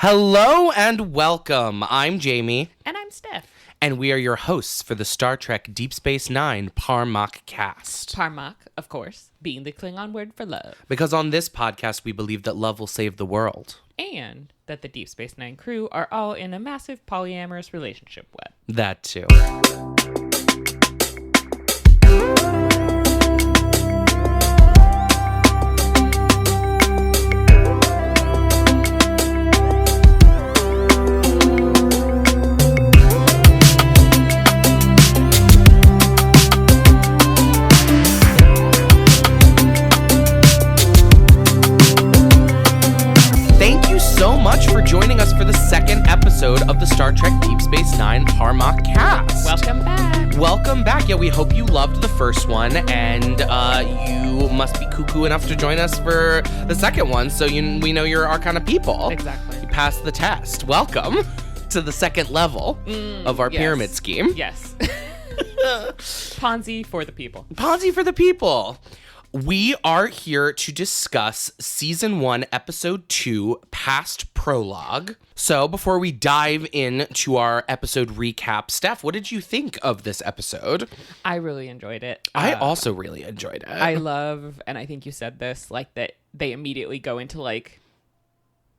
Hello and welcome. I'm Jamie. And I'm Steph. And we are your hosts for the Star Trek Deep Space Nine Prologue cast. Prologue, of course, being the Klingon word for love. Because on this podcast, we believe that love will save the world. And that the Deep Space Nine crew are all in a massive polyamorous relationship web. That too. Joining us for the second episode of the Star Trek Deep Space Nine Prologue cast. Welcome back. Welcome back. Yeah, we hope you loved the first one, and you must be cuckoo enough to join us for the second one, so we know you're our kind of people. Exactly. You passed the test. Welcome to the second level of our pyramid scheme. Yes. Ponzi for the people. Ponzi for the people. We are here to discuss Season 1, Episode 2, Past Prologue. So before we dive into our episode recap, Steph, what did you think of this episode? I really enjoyed it. I also really enjoyed it. I love, and I think you said this, like that they immediately go into like,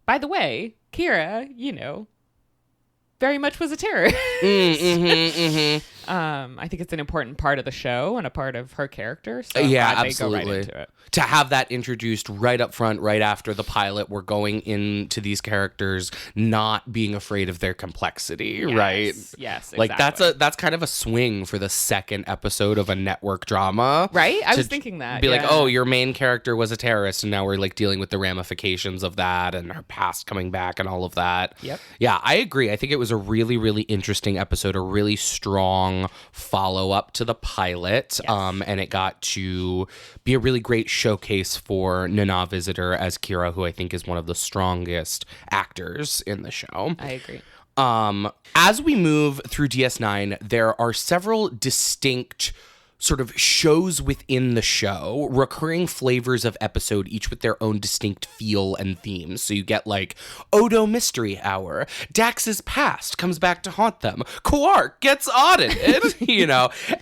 by the way, Kira, very much was a terrorist. I think it's an important part of the show and a part of her character. So yeah, I'm glad absolutely. They go right into it. To have that introduced right up front, right after the pilot, we're going into these characters not being afraid of their complexity, right? Yes, exactly. Like that's kind of a swing for the second episode of a network drama, right? I was thinking that. Be like, oh, your main character was a terrorist, and now we're like dealing with the ramifications of that and her past coming back and all of that. Yep. Yeah, I agree. I think it was a really, really interesting episode, a really strong follow-up to the pilot, yes. And it got to be a really great showcase for Nana Visitor as Kira, who I think is one of the strongest actors in the show. I agree. As we move through DS9, there are several distinct sort of shows within the show, recurring flavors of episode, each with their own distinct feel and themes. So you get like Odo Mystery Hour, Dax's past comes back to haunt them, Quark gets audited,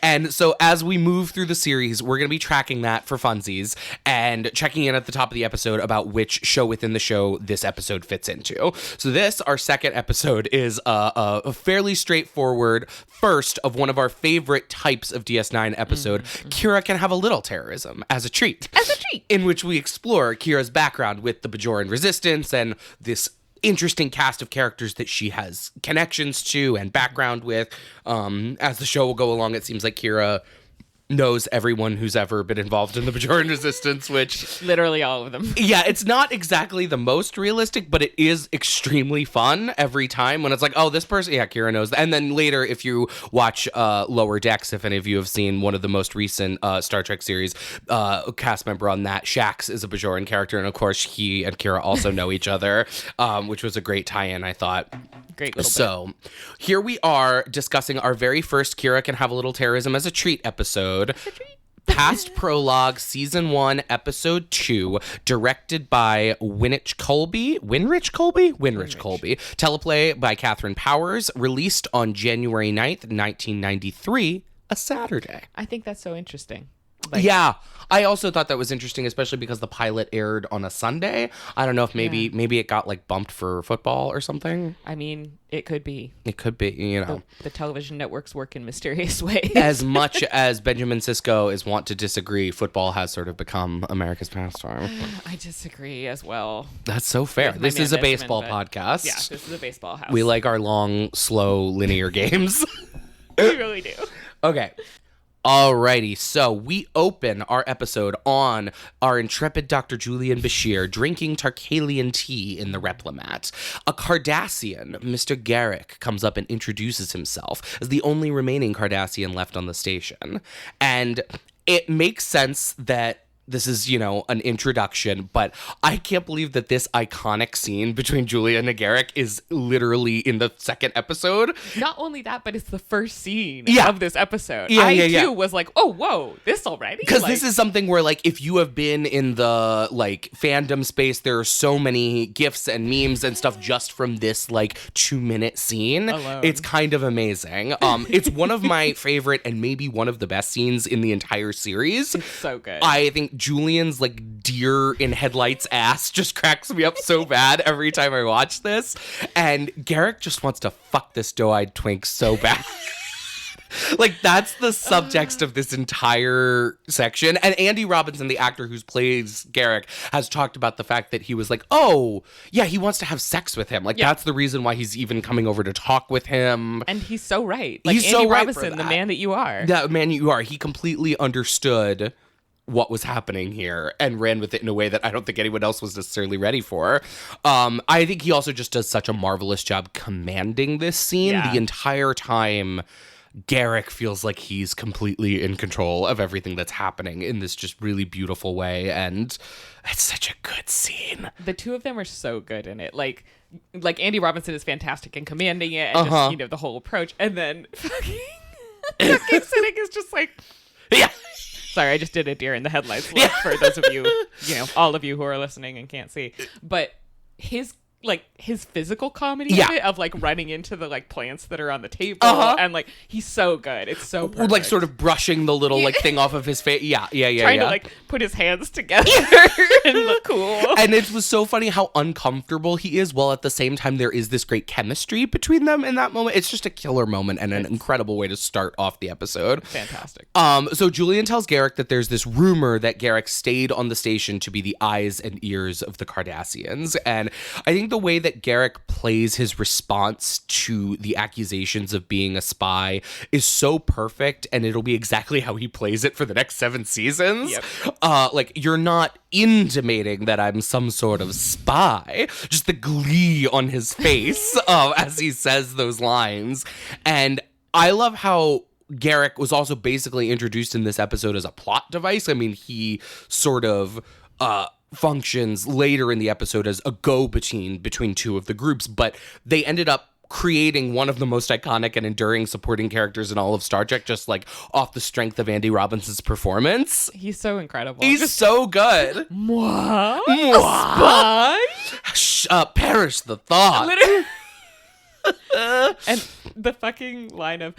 And so as we move through the series, we're going to be tracking that for funsies and checking in at the top of the episode about which show within the show this episode fits into. So this, our second episode, is a fairly straightforward first of one of our favorite types of DS9 episode, Kira Can Have a Little Terrorism as a treat. In which we explore Kira's background with the Bajoran resistance and this interesting cast of characters that she has connections to and background with. As the show will go along, it seems like Kira knows everyone who's ever been involved in the Bajoran resistance, which... literally all of them. Yeah, it's not exactly the most realistic, but it is extremely fun every time when it's like, oh, this person... Yeah, Kira knows that. And then later, if you watch Lower Decks, if any of you have seen one of the most recent Star Trek series, cast member on that, Shax, is a Bajoran character. And of course, he and Kira also know each other, which was a great tie-in, I thought. Great little So, here we are discussing our very first Kira Can Have a Little Terrorism as a Treat episode. Past Prologue, Season 1, Episode 2, directed by Winrich Colby. Teleplay by Catherine Powers, released on January 9th, 1993, a Saturday. I think that's so interesting. Yeah, I also thought that was interesting, especially because the pilot aired on a Sunday. I don't know if maybe it got like bumped for football or something. I mean, it could be. It could be, The television networks work in mysterious ways. As much as Benjamin Sisko is wont to disagree, football has sort of become America's pastime. I disagree as well. That's so fair. This is a baseball podcast. Yeah, this is a baseball house. We like our long, slow, linear games. We really do. Okay. Alrighty, so we open our episode on our intrepid Dr. Julian Bashir drinking Tarkalian tea in the Replimat. A Cardassian, Mr. Garrick, comes up and introduces himself as the only remaining Cardassian left on the station. And it makes sense that this is, an introduction, but I can't believe that this iconic scene between Julian and Garrick is literally in the second episode. Not only that, but it's the first scene Yeah. of this episode. Yeah, I, yeah. too, was like, oh, whoa, this already? Because this is something where, like, if you have been in the, like, fandom space, there are so many GIFs and memes and stuff just from this, like, 2-minute scene. Alone. It's kind of amazing. It's one of my favorite and maybe one of the best scenes in the entire series. It's so good. I think Julian's like deer in headlights ass just cracks me up so bad every time I watch this. And Garrick just wants to fuck this doe-eyed twink so bad. Like, that's the subtext of this entire section. And Andy Robinson, the actor who plays Garrick, has talked about the fact that he was like, oh, yeah, he wants to have sex with him. Like, that's the reason why he's even coming over to talk with him. And he's so right. Like, He's Andy so right for Robinson, the that. man that you are. That man you are. He completely understood what was happening here and ran with it in a way that I don't think anyone else was necessarily ready for. I think he also just does such a marvelous job commanding this scene. Yeah. The entire time, Garrick feels like he's completely in control of everything that's happening in this just really beautiful way, and it's such a good scene. The two of them are so good in it. Like Andy Robinson is fantastic in commanding it and just, the whole approach. And then fucking Siddick is just like... Yeah. Sorry, I just did a deer in the headlights look for those of you, all of you who are listening and can't see. But his physical comedy of it, of like running into the like plants that are on the table, and like he's so good. It's so perfect. Like sort of brushing the little like thing off of his face. Yeah. Trying to like put his hands together and look cool. And it was so funny how uncomfortable he is, while at the same time there is this great chemistry between them in that moment. It's just a killer moment and an incredible way to start off the episode. Fantastic. So Julian tells Garrick that there's this rumor that Garrick stayed on the station to be the eyes and ears of the Cardassians. And I think the way that Garrick plays his response to the accusations of being a spy is so perfect, and it'll be exactly how he plays it for the next 7 seasons. Yep. Like, you're not intimating that I'm some sort of spy. Just the glee on his face as he says those lines. And I love how Garrick was also basically introduced in this episode as a plot device. I mean, he sort of functions later in the episode as a go-between two of the groups, but they ended up creating one of the most iconic and enduring supporting characters in all of Star Trek, just like off the strength of Andy Robinson's performance. He's so incredible. He's so good. Moi? Moi? A spy? Perish the thought. Literally. And the fucking line of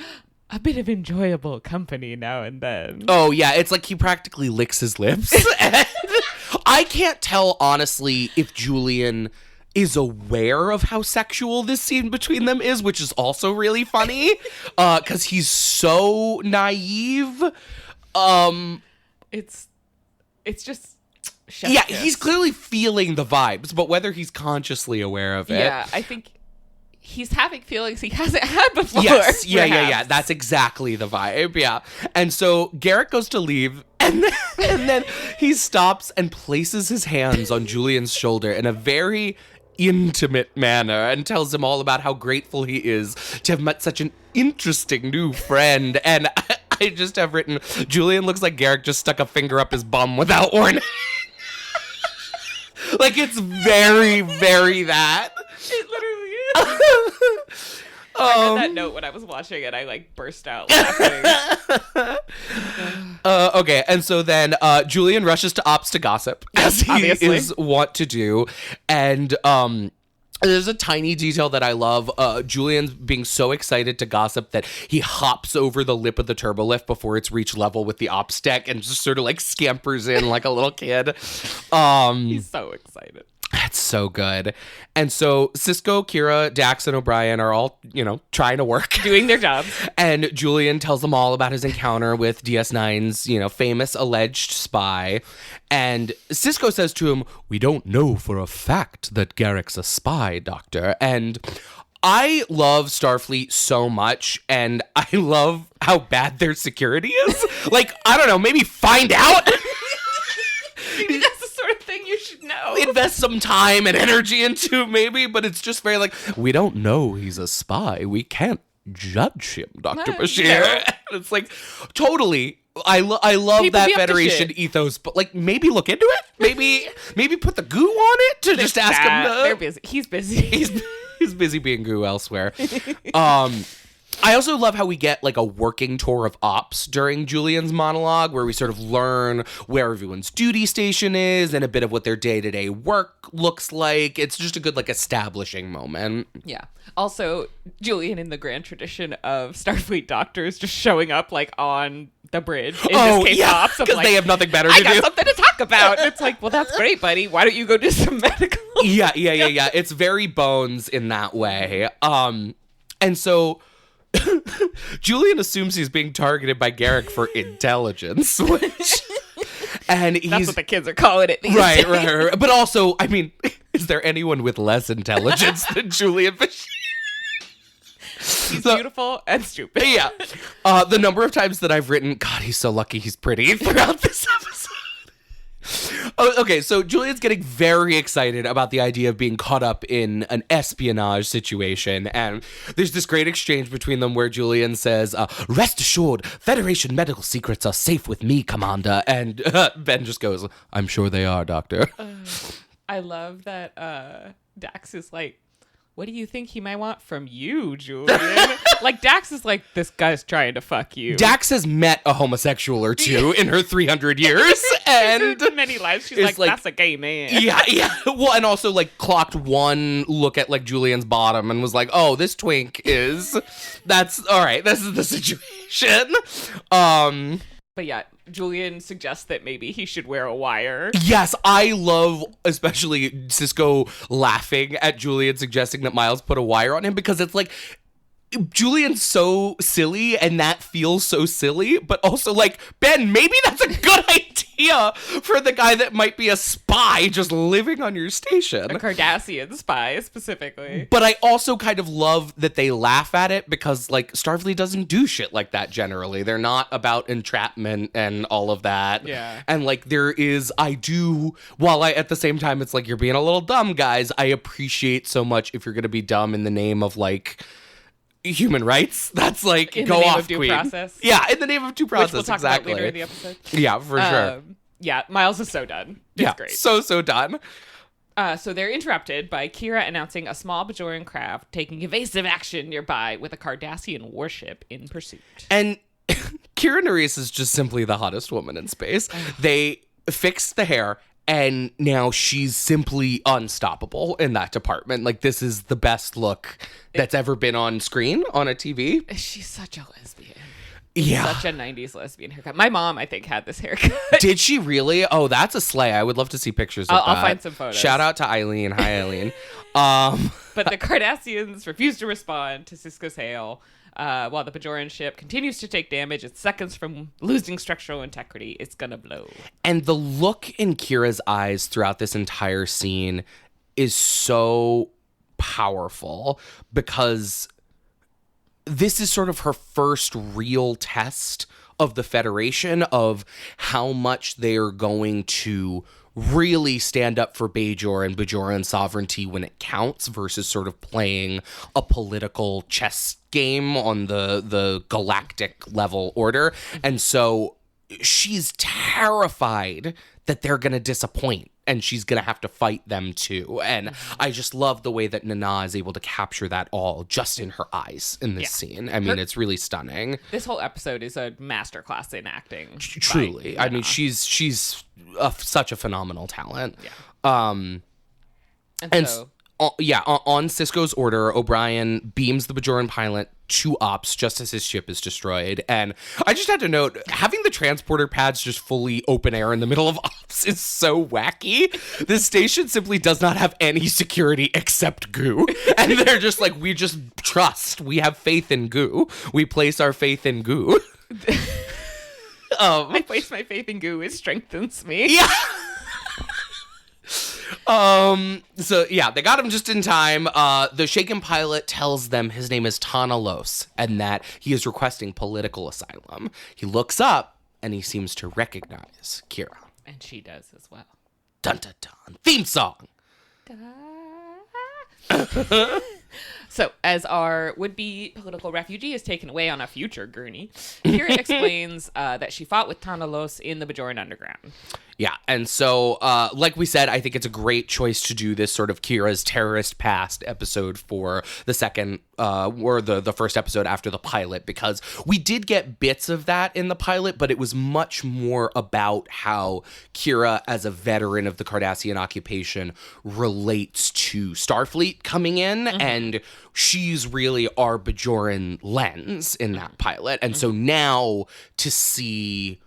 a bit of enjoyable company now and then. Oh yeah, it's like he practically licks his lips. I can't tell, honestly, if Julian is aware of how sexual this scene between them is, which is also really funny, because he's so naive. It's just chef's yeah, kiss. he's clearly feeling the vibes, but whether he's consciously aware of it. Yeah, I think he's having feelings he hasn't had before. Yes, yeah. perhaps. That's exactly the vibe, yeah. And so Garrick goes to leave, and then he stops and places his hands on Julian's shoulder in a very intimate manner and tells him all about how grateful he is to have met such an interesting new friend. And I just have written, Julian looks like Garrick just stuck a finger up his bum without warning. Like, it's very, very that. It literally is. I read that note when I was watching it. I like burst out laughing. Okay, and so then Julian rushes to Ops to gossip, as he obviously is wont to do. And there's a tiny detail that I love. Julian's being so excited to gossip that he hops over the lip of the turbolift before it's reached level with the ops deck and just sort of like scampers in like a little kid. He's so excited. That's so good. And so Cisco, Kira, Dax, and O'Brien are all, trying to work. Doing their jobs. And Julian tells them all about his encounter with DS9's, famous alleged spy. And Cisco says to him, "We don't know for a fact that Garrick's a spy, Doctor." And I love Starfleet so much, and I love how bad their security is. Like, I don't know, maybe find out. Maybe that's the sort of thing you should know. Invest some time and energy into, maybe, but it's just very like, we don't know he's a spy. We can't judge him, Dr. Bashir. No. It's like, totally. I love People that be up to Federation shit. ethos, but like maybe look into it. Maybe put the goo on it to just ask him to. They're busy. He's busy. He's busy being goo elsewhere. I also love how we get like a working tour of ops during Julian's monologue, where we sort of learn where everyone's duty station is and a bit of what their day-to-day work looks like. It's just a good like establishing moment. Yeah. Also, Julian, in the grand tradition of Starfleet doctors just showing up like on the bridge. In this case, ops. Because they have nothing better to I do. got something to talk about. And it's like, well, that's great, buddy. Why don't you go do some medical? Yeah. It's very Bones in that way. And so Julian assumes he's being targeted by Garrick for intelligence, and That's what the kids are calling it these right, days. right. But also, I mean, is there anyone with less intelligence than Julian Bashir? He's beautiful and stupid. Yeah. The number of times that I've written, God, he's so lucky he's pretty throughout this episode. Okay, so Julian's getting very excited about the idea of being caught up in an espionage situation, and there's this great exchange between them where Julian says, rest assured, Federation medical secrets are safe with me, Commander, and Ben just goes, I'm sure they are, Doctor. I love that Dax is like, what do you think he might want from you, Julian? Like, Dax is like, this guy's trying to fuck you. Dax has met a homosexual or two in her 300 years, and in many lives, she's like, that's a gay man. Yeah. Well, and also, like, clocked one look at, like, Julian's bottom and was like, oh, this twink that's, all right, this is the situation. But yeah, Julian suggests that maybe he should wear a wire. Yes, I love especially Cisco laughing at Julian suggesting that Miles put a wire on him, because it's like, Julian's so silly and that feels so silly, but also like, Ben, maybe that's a good idea for the guy that might be a spy just living on your station. A Cardassian spy, specifically. But I also kind of love that they laugh at it, because like Starfleet doesn't do shit like that generally. They're not about entrapment and all of that. Yeah. And like while at the same time it's like, you're being a little dumb, guys, I appreciate so much if you're going to be dumb in the name of like human rights. That's like, in go the name off, of due Queen. Process. Yeah, in the name of due process. Which we'll talk exactly. about later in the episode. Yeah, for sure. Yeah, Miles is so done. It's great. So done. So they're interrupted by Kira announcing a small Bajoran craft taking evasive action nearby with a Cardassian warship in pursuit. And Kira Nerys is just simply the hottest woman in space. They fixed the hair, and now she's simply unstoppable in that department. Like, this is the best look that's ever been on screen on a TV. She's such a lesbian. Yeah. Such a 90s lesbian haircut. My mom, I think, had this haircut. Did she really? Oh, that's a slay. I would love to see pictures of that. I'll find some photos. Shout out to Eileen. Hi, Eileen. But the Cardassians refuse to respond to Sisko's hail, while the Bajoran ship continues to take damage. It's seconds from losing structural integrity. It's gonna blow. And the look in Kira's eyes throughout this entire scene is so powerful, because this is sort of her first real test of the Federation, of how much they are going to really stand up for Bajor and Bajoran sovereignty when it counts, versus sort of playing a political chess game on the galactic level order. And so she's terrified that they're going to disappoint, and she's going to have to fight them too. And I just love the way that Nana is able to capture that all just in her eyes in this scene. I mean, it's really stunning. This whole episode is a masterclass in acting. Truly. I mean, she's such a phenomenal talent. Yeah. And so... on Sisko's order, O'Brien beams the Bajoran pilot to ops just as his ship is destroyed. And I just had to note, having the transporter pads just fully open air in the middle of ops is so wacky. This station simply does not have any security except goo. And they're just like, we just trust. We have faith in goo. We place our faith in goo. I place my faith in goo. It strengthens me. Yeah. So yeah, they got him just in time. The shaken pilot tells them his name is Tanalos and that he is requesting political asylum. He looks up and he seems to recognize Kira. And she does as well. Dun dun dun. Theme song. So, as our would-be political refugee is taken away on a future gurney, Kira explains that she fought with Tana Los in the Bajoran Underground. Yeah, and so, like we said, I think it's a great choice to do this sort of Kira's terrorist past episode for the second, or the first episode after the pilot, because we did get bits of that in the pilot, but it was much more about how Kira, as a veteran of the Cardassian occupation, relates to Starfleet coming in, and she's really our Bajoran lens in that pilot. And so now to see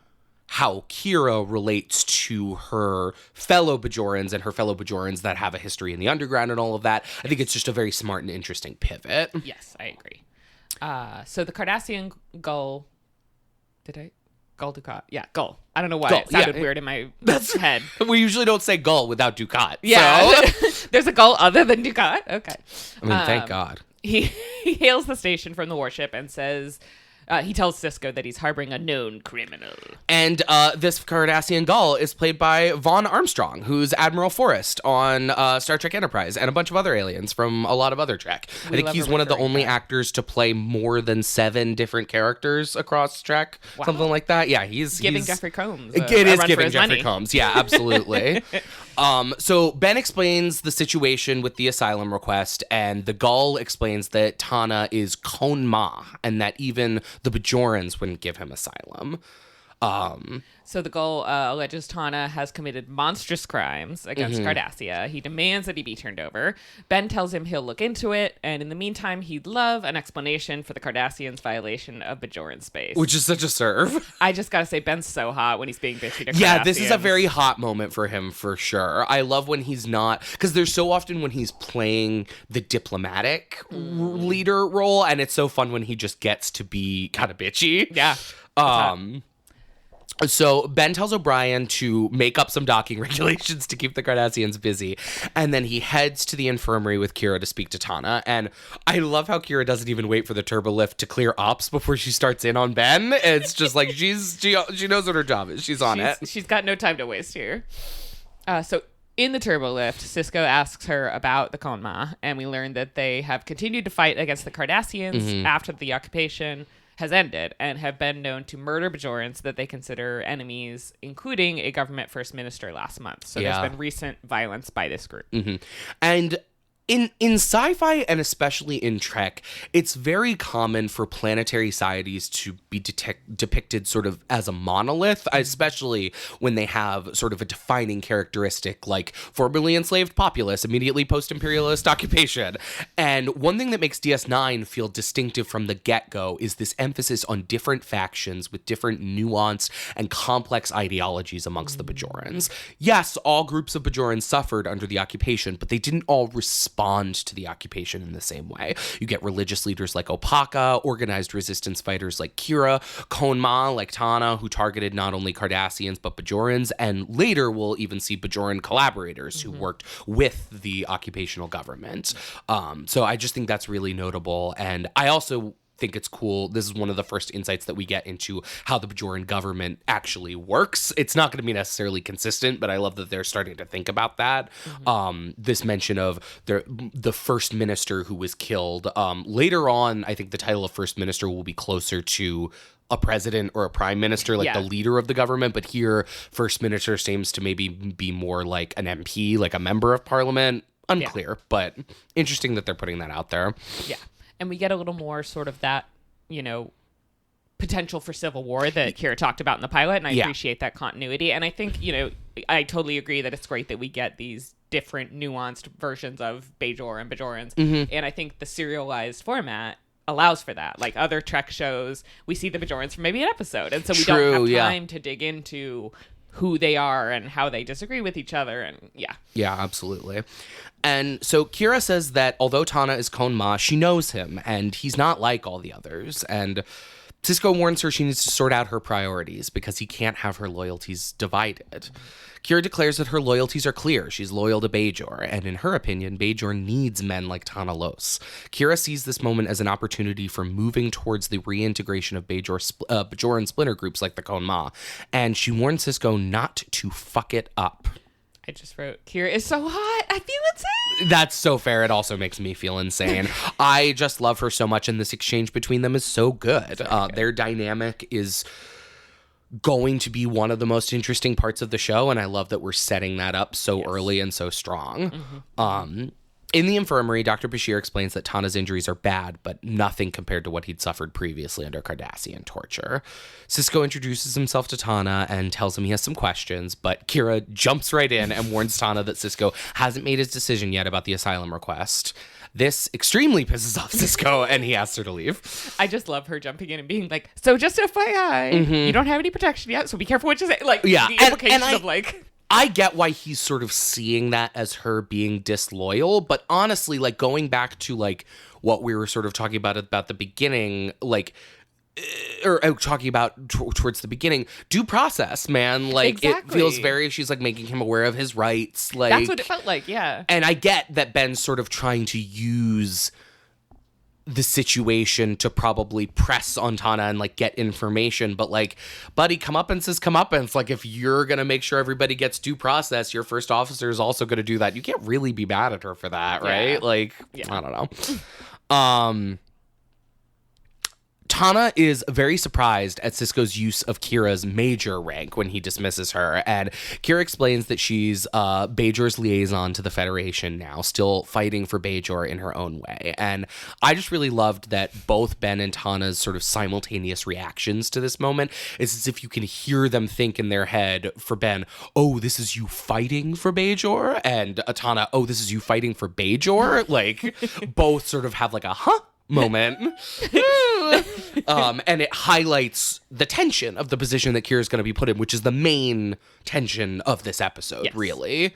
how Kira relates to her fellow Bajorans and her fellow Bajorans that have a history in the underground and all of that, I think it's just a very smart and interesting pivot. Yes, I agree. So the Cardassian Gull... Gull Dukat? Yeah, Gull. I don't know why it sounded weird in my head. We usually don't say Gull without Dukat. Yeah. So. There's a Gull other than Dukat? Okay. I mean, thank God. He hails the station from the warship and says... he tells Sisko that he's harboring a known criminal. And this Cardassian Gull is played by Vaughn Armstrong, who's Admiral Forrest on Star Trek Enterprise, and a bunch of other aliens from a lot of other Trek. I think he's one of the only actors to play more than 7 different characters across Trek, something like that. Yeah, he's giving Jeffrey Combs. It is giving Jeffrey Combs. Yeah, absolutely. So Ben explains the situation with the asylum request, and the Gull explains that Tana is Kon Ma, and that even the Bajorans wouldn't give him asylum. So the Gull alleges Tana has committed monstrous crimes against Cardassia. He demands that he be turned over. Ben tells him he'll look into it, and in the meantime, he'd love an explanation for the Cardassians' violation of Bajoran space. Which is such a serve. I just gotta say, Ben's so hot when he's being bitchy to Cardassians. Yeah, this is a very hot moment for him, for sure. I love when he's not, because there's so often when he's playing the diplomatic leader role, and it's so fun when he just gets to be kind of bitchy. Yeah. So Ben tells O'Brien to make up some docking regulations to keep the Cardassians busy, and then he heads to the infirmary with Kira to speak to Tana. And I love how Kira doesn't even wait for the turbolift to clear ops before she starts in on Ben. It's just like she knows what her job is. She's on it. She's got no time to waste here. So in the turbolift, Sisko asks her about the Konma, and we learn that they have continued to fight against the Cardassians after the occupation has ended, and have been known to murder Bajorans that they consider enemies, including a government first minister last month. So there's been recent violence by this group. And in sci-fi, and especially in Trek, it's very common for planetary societies to be depicted sort of as a monolith, especially when they have sort of a defining characteristic like formerly enslaved populace, immediately post-imperialist occupation. And one thing that makes DS9 feel distinctive from the get-go is this emphasis on different factions with different nuanced and complex ideologies amongst the Bajorans. Yes, all groups of Bajorans suffered under the occupation, but they didn't all respond to the occupation in the same way. You get religious leaders like Opaka, organized resistance fighters like Kira, Konma like Tana, who targeted not only Cardassians but Bajorans, and later we'll even see Bajoran collaborators who worked with the occupational government. So I just think that's really notable, and I also think it's cool. This is one of the first insights that we get into how the Bajoran government actually works. It's not going to be necessarily consistent, but I love that they're starting to think about that. This mention of the first minister who was killed. Later on, I think the title of first minister will be closer to a president or a prime minister, like the leader of the government. But here, first minister seems to maybe be more like an MP, like a member of parliament. Unclear, but interesting that they're putting that out there. Yeah. And we get a little more sort of that, potential for civil war that Kira talked about in the pilot. And I appreciate that continuity. And I think, I totally agree that it's great that we get these different nuanced versions of Bajor and Bajorans. And I think the serialized format allows for that. Like other Trek shows, we see the Bajorans for maybe an episode. And so we don't have time to dig into who they are and how they disagree with each other. And Yeah, absolutely. And so Kira says that although Tana is Konma, she knows him, and he's not like all the others. And Sisko warns her she needs to sort out her priorities because he can't have her loyalties divided. Kira declares that her loyalties are clear. She's loyal to Bajor, and in her opinion, Bajor needs men like Tana Los. Kira sees this moment as an opportunity for moving towards the reintegration of Bajoran splinter groups like the Konma, and she warns Sisko not to fuck it up. I just wrote, Kira is so hot. I feel it too. That's so fair. It also makes me feel insane. I just love her so much, and this exchange between them is so good. Their dynamic is going to be one of the most interesting parts of the show, and I love that we're setting that up so early and so strong. In the infirmary, Dr. Bashir explains that Tana's injuries are bad, but nothing compared to what he'd suffered previously under Cardassian torture. Sisko introduces himself to Tana and tells him he has some questions, but Kira jumps right in and warns Tana that Sisko hasn't made his decision yet about the asylum request. This extremely pisses off Sisko, and he asks her to leave. I just love her jumping in and being like, so just FYI, you don't have any protection yet, so be careful what you say. Like, the implication of like... I get why he's sort of seeing that as her being disloyal, but honestly, like, going back to, like, what we were sort of talking about the beginning, like, or talking about towards the beginning, due process, man. Like, It feels very, she's, like, making him aware of his rights. Like, that's what it felt like, yeah. And I get that Ben's sort of trying to use the situation to probably press on Tana and like get information, but like, buddy, comeuppance. Like, if you're gonna make sure everybody gets due process, your first officer is also gonna do that. You can't really be mad at her for that, right? Like, I don't know. Tana is very surprised at Sisko's use of Kira's major rank when he dismisses her, and Kira explains that she's Bajor's liaison to the Federation now, still fighting for Bajor in her own way. And I just really loved that both Ben and Tana's sort of simultaneous reactions to this moment. It's as if you can hear them think in their head, for Ben, oh, this is you fighting for Bajor, and Tana, oh, this is you fighting for Bajor. Like, both sort of have like a moment. And it highlights the tension of the position that Kira's going to be put in, which is the main tension of this episode, really.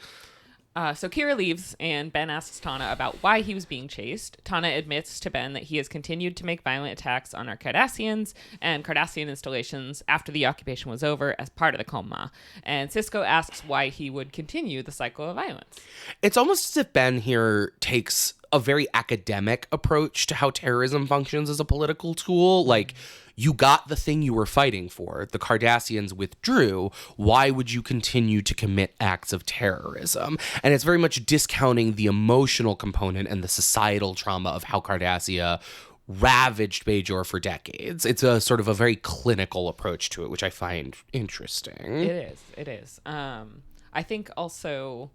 So Kira leaves, and Ben asks Tana about why he was being chased. Tana admits to Ben that he has continued to make violent attacks on our Cardassians and Cardassian installations after the occupation was over as part of the coma. And Sisko asks why he would continue the cycle of violence. It's almost as if Ben here takes a very academic approach to how terrorism functions as a political tool. Like, you got the thing you were fighting for. The Cardassians withdrew. Why would you continue to commit acts of terrorism? And it's very much discounting the emotional component and the societal trauma of how Cardassia ravaged Bajor for decades. It's a sort of a very clinical approach to it, which I find interesting. It is. I think also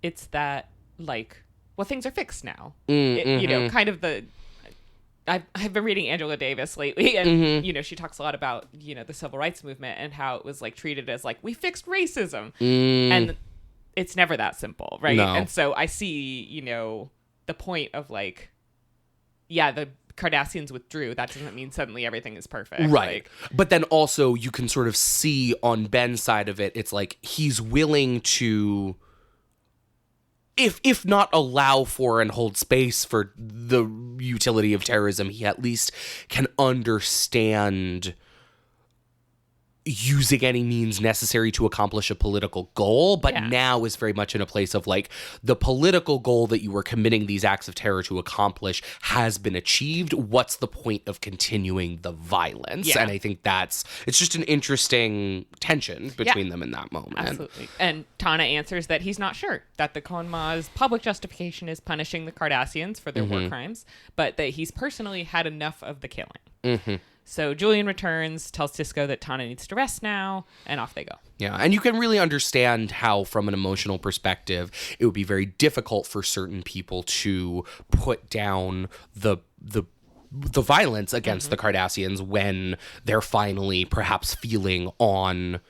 it's that, like, well, things are fixed now. You know, kind of the... I've been reading Angela Davis lately, and, you know, she talks a lot about, you know, the civil rights movement and how it was, like, treated as, like, we fixed racism. And it's never that simple, right? No. And so I see, you know, the point of, like, yeah, the Cardassians withdrew. That doesn't mean suddenly everything is perfect. Right. But then also you can sort of see on Ben's side of it, it's like he's willing to... If not allow for and hold space for the utility of terrorism, he at least can understand using any means necessary to accomplish a political goal, but now is very much in a place of like, the political goal that you were committing these acts of terror to accomplish has been achieved. What's the point of continuing the violence? And I think it's just an interesting tension between them in that moment. Absolutely. And Tana answers that he's not sure that the Konma's public justification is punishing the Cardassians for their war crimes, but that he's personally had enough of the killing. So Julian returns, tells Sisko that Tana needs to rest now, and off they go. Yeah, and you can really understand how, from an emotional perspective, it would be very difficult for certain people to put down the violence against the Cardassians when they're finally perhaps feeling on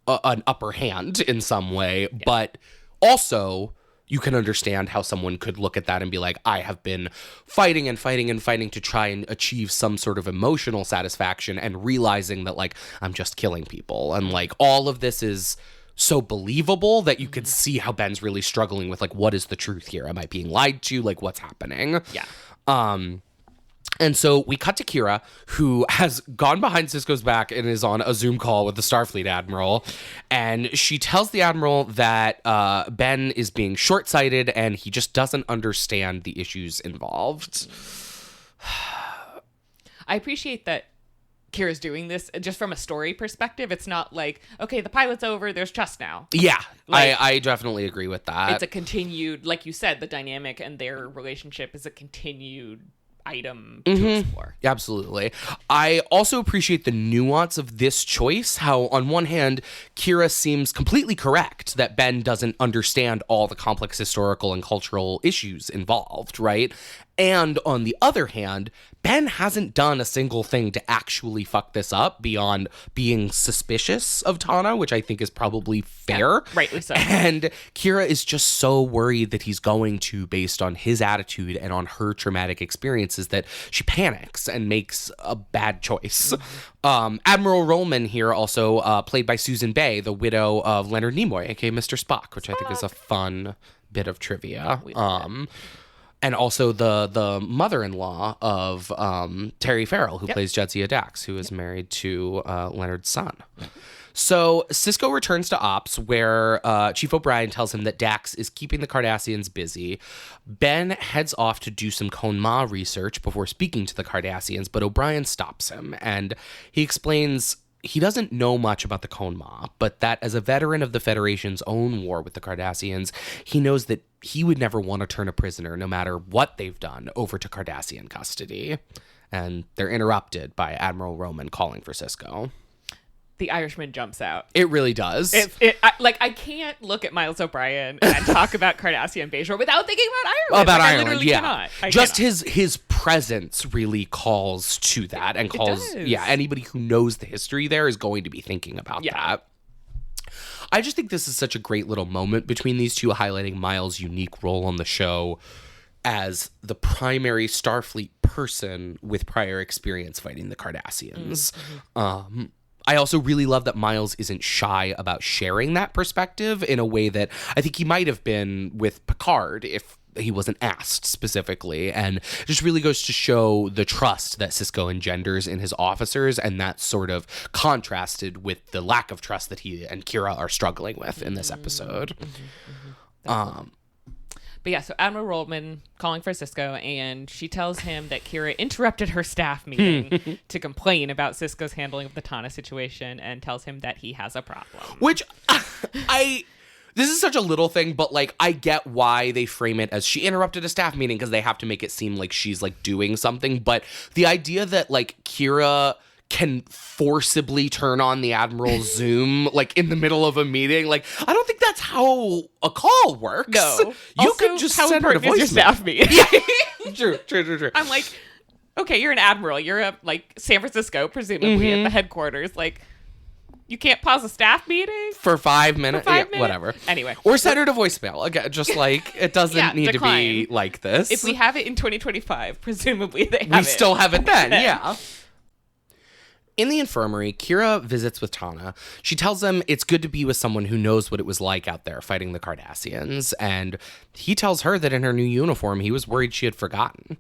an upper hand in some way. But also, you can understand how someone could look at that and be like, I have been fighting and fighting and fighting to try and achieve some sort of emotional satisfaction, and realizing that, like, I'm just killing people. And, like, all of this is so believable that you could see how Ben's really struggling with, like, what is the truth here? Am I being lied to? Like, what's happening? And so we cut to Kira, who has gone behind Sisko's back and is on a Zoom call with the Starfleet Admiral. And she tells the Admiral that Ben is being short-sighted and he just doesn't understand the issues involved. I appreciate that Kira's doing this just from a story perspective. It's not like, okay, the pilot's over, there's trust now. Yeah, I definitely agree with that. It's a continued, like you said, the dynamic and their relationship is a continued item to explore. Absolutely. I also appreciate the nuance of this choice, how on one hand, Kira seems completely correct that Ben doesn't understand all the complex historical and cultural issues involved, right? And on the other hand, Ben hasn't done a single thing to actually fuck this up beyond being suspicious of Tana, which I think is probably fair. Yeah, rightly so. And Kira is just so worried that he's going to, based on his attitude and on her traumatic experiences, that she panics and makes a bad choice. Admiral Rollman here, also played by Susan Bay, the widow of Leonard Nimoy, aka Mr. Spock, which I think is a fun bit of trivia. And also the mother-in-law of Terry Farrell, who plays Jadzia Dax, who is married to Leonard's son. So Sisko returns to Ops, where Chief O'Brien tells him that Dax is keeping the Cardassians busy. Ben heads off to do some Khon-Ma research before speaking to the Cardassians, but O'Brien stops him, and he explains he doesn't know much about the Khon-Ma, but that as a veteran of the Federation's own war with the Cardassians, he knows that he would never want to turn a prisoner, no matter what they've done, over to Cardassian custody. And they're interrupted by Admiral Roman calling for Sisko. The Irishman jumps out. It really does. I can't look at Miles O'Brien and talk about Cardassian Bajor without thinking about Ireland. About I Ireland, literally cannot. Just his presence really calls to that, and calls anybody who knows the history there is going to be thinking about that. I just think this is such a great little moment between these two, highlighting Miles' unique role on the show as the primary Starfleet person with prior experience fighting the Cardassians. I also really love that Miles isn't shy about sharing that perspective in a way that I think he might have been with Picard if he wasn't asked specifically, and just really goes to show the trust that Sisko engenders in his officers, and that's sort of contrasted with the lack of trust that he and Kira are struggling with in this episode. But yeah, so Admiral Rollman calling for Sisko, and she tells him that Kira interrupted her staff meeting to complain about Sisko's handling of the Tana situation, and tells him that he has a problem. Which this is such a little thing, but like I get why they frame it as she interrupted a staff meeting, because they have to make it seem like she's like doing something. But the idea that like Kira can forcibly turn on the Admiral's Zoom like in the middle of a meeting, like I don't think that's how a call works. No, you also, could just how send her a important is voicemail. your staff meeting? Yeah, true. I'm like, okay, you're an admiral. You're at like San Francisco, presumably at the headquarters. Like, you can't pause a staff meeting for 5 minutes. Whatever. Anyway, or send her to voicemail. Again, just like it doesn't need decline. to be like this. If we have it in 2025, presumably they have we still have it then. Yeah. In the infirmary, Kira visits with Tana. She tells him it's good to be with someone who knows what it was like out there fighting the Cardassians, and he tells her that in her new uniform, he was worried she had forgotten.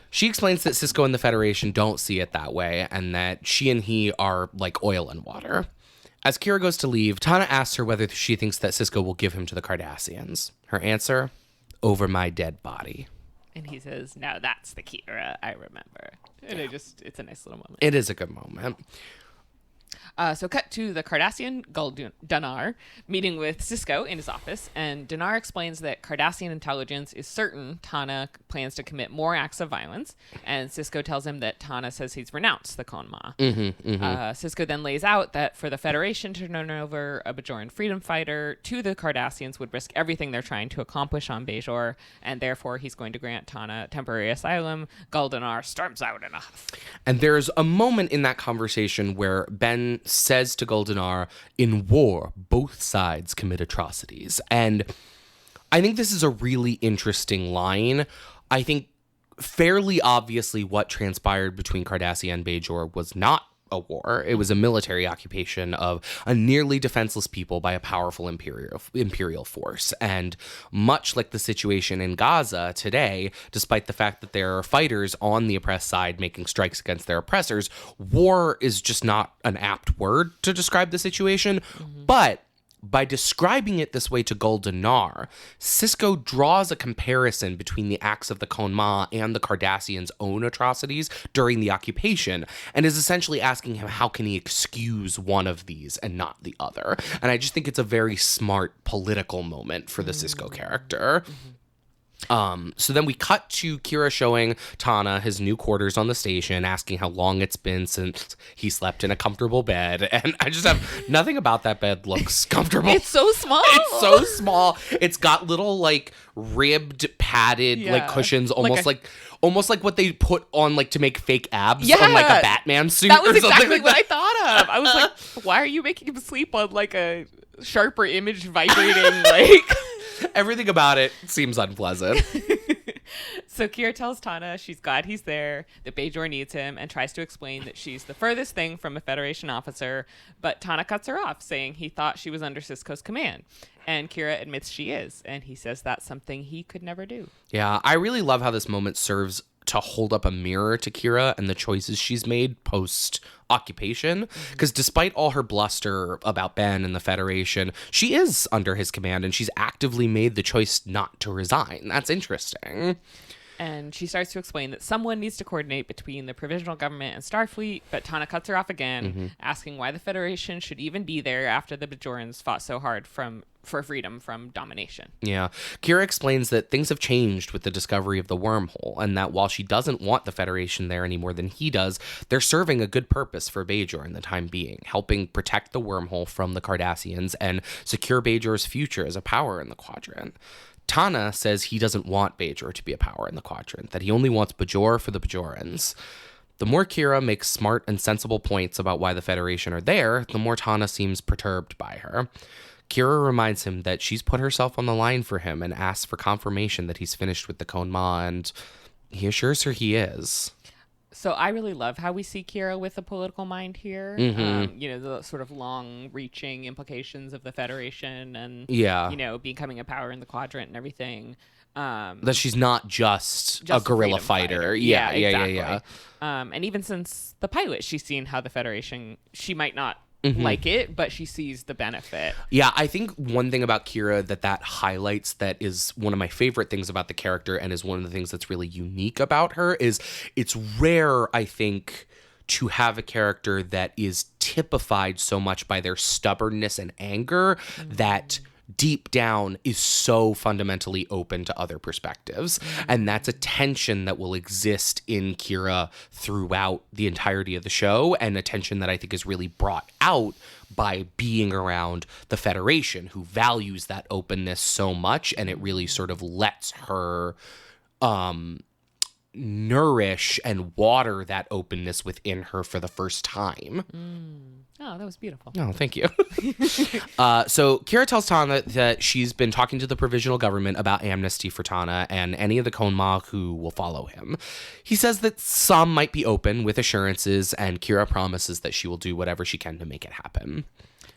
She explains that Sisko and the Federation don't see it that way, and that she and he are like oil and water. As Kira goes to leave, Tana asks her whether she thinks that Sisko will give him to the Cardassians. Her answer, over my dead body. And he says, now that's the Kira I remember. And it's a nice little moment. It is a good moment. So cut to the Cardassian Gul Dunar meeting with Sisko in his office, and Dunar explains that Cardassian intelligence is certain Tana plans to commit more acts of violence, and Sisko tells him that Tana says he's renounced the Khon-Ma. Sisko then lays out that for the Federation to turn over a Bajoran freedom fighter to the Cardassians would risk everything they're trying to accomplish on Bajor, and therefore he's going to grant Tana temporary asylum. Gul Dunar storms out in a huff. And there's a moment in that conversation where Ben says to Gul Dunar, in war, both sides commit atrocities. And I think this is a really interesting line. I think fairly obviously what transpired between Cardassia and Bajor was not a war. It was a military occupation of a nearly defenseless people by a powerful imperial force. And much like the situation in Gaza today, despite the fact that there are fighters on the oppressed side making strikes against their oppressors, war is just not an apt word to describe the situation. But By describing it this way to Gul Dunar, Sisko draws a comparison between the acts of the Khon-Ma and the Cardassians' own atrocities during the occupation, and is essentially asking him how can he excuse one of these and not the other. And I just think it's a very smart political moment for the Sisko character. So then we cut to Kira showing Tana his new quarters on the station, asking how long it's been since he slept in a comfortable bed. And I just have nothing about that bed looks comfortable. It's so small. It's so small. It's got little like ribbed padded like cushions, almost like what they put on like to make fake abs on like a Batman suit. That was or something exactly like what that. I thought of. I was like, why are you making him sleep on like a sharper image vibrating like Everything about it seems unpleasant. So Kira tells Tana she's glad he's there, that Bajor needs him, and tries to explain that she's the furthest thing from a Federation officer, but Tana cuts her off, saying he thought she was under Sisko's command. And Kira admits she is, and he says that's something he could never do. Yeah, I really love how this moment serves to hold up a mirror to Kira and the choices she's made post-occupation. Because despite all her bluster about Ben and the Federation, she is under his command, and she's actively made the choice not to resign. That's interesting. And she starts to explain that someone needs to coordinate between the provisional government and Starfleet, but Tana cuts her off again, asking why the Federation should even be there after the Bajorans fought so hard for freedom from domination. Yeah. Kira explains that things have changed with the discovery of the wormhole, and that while she doesn't want the Federation there any more than he does, they're serving a good purpose for Bajor in the time being, helping protect the wormhole from the Cardassians and secure Bajor's future as a power in the quadrant. Tana says he doesn't want Bajor to be a power in the quadrant, that he only wants Bajor for the Bajorans. The more Kira makes smart and sensible points about why the Federation are there, the more Tana seems perturbed by her. Kira reminds him that she's put herself on the line for him and asks for confirmation that he's finished with the Khon-Ma, and he assures her he is. So I really love how we see Kira with a political mind here. The sort of long-reaching implications of the Federation and, becoming a power in the quadrant and everything. That she's not just a guerrilla fighter. Yeah, exactly. And even since the pilot, she's seen how the Federation, she might not like it, but she sees the benefit. Yeah, I think one thing about Kira that highlights that is one of my favorite things about the character and is one of the things that's really unique about her is it's rare, I think, to have a character that is typified so much by their stubbornness and anger that deep down is so fundamentally open to other perspectives. And that's a tension that will exist in Kira throughout the entirety of the show, and a tension that I think is really brought out by being around the Federation, who values that openness so much, and it really sort of lets her nourish and water that openness within her for the first time. Oh, that was beautiful. Oh, thank you. So Kira tells Tana that she's been talking to the provisional government about amnesty for Tana and any of the Khon-Ma who will follow him. He says that some might be open with assurances, and Kira promises that she will do whatever she can to make it happen.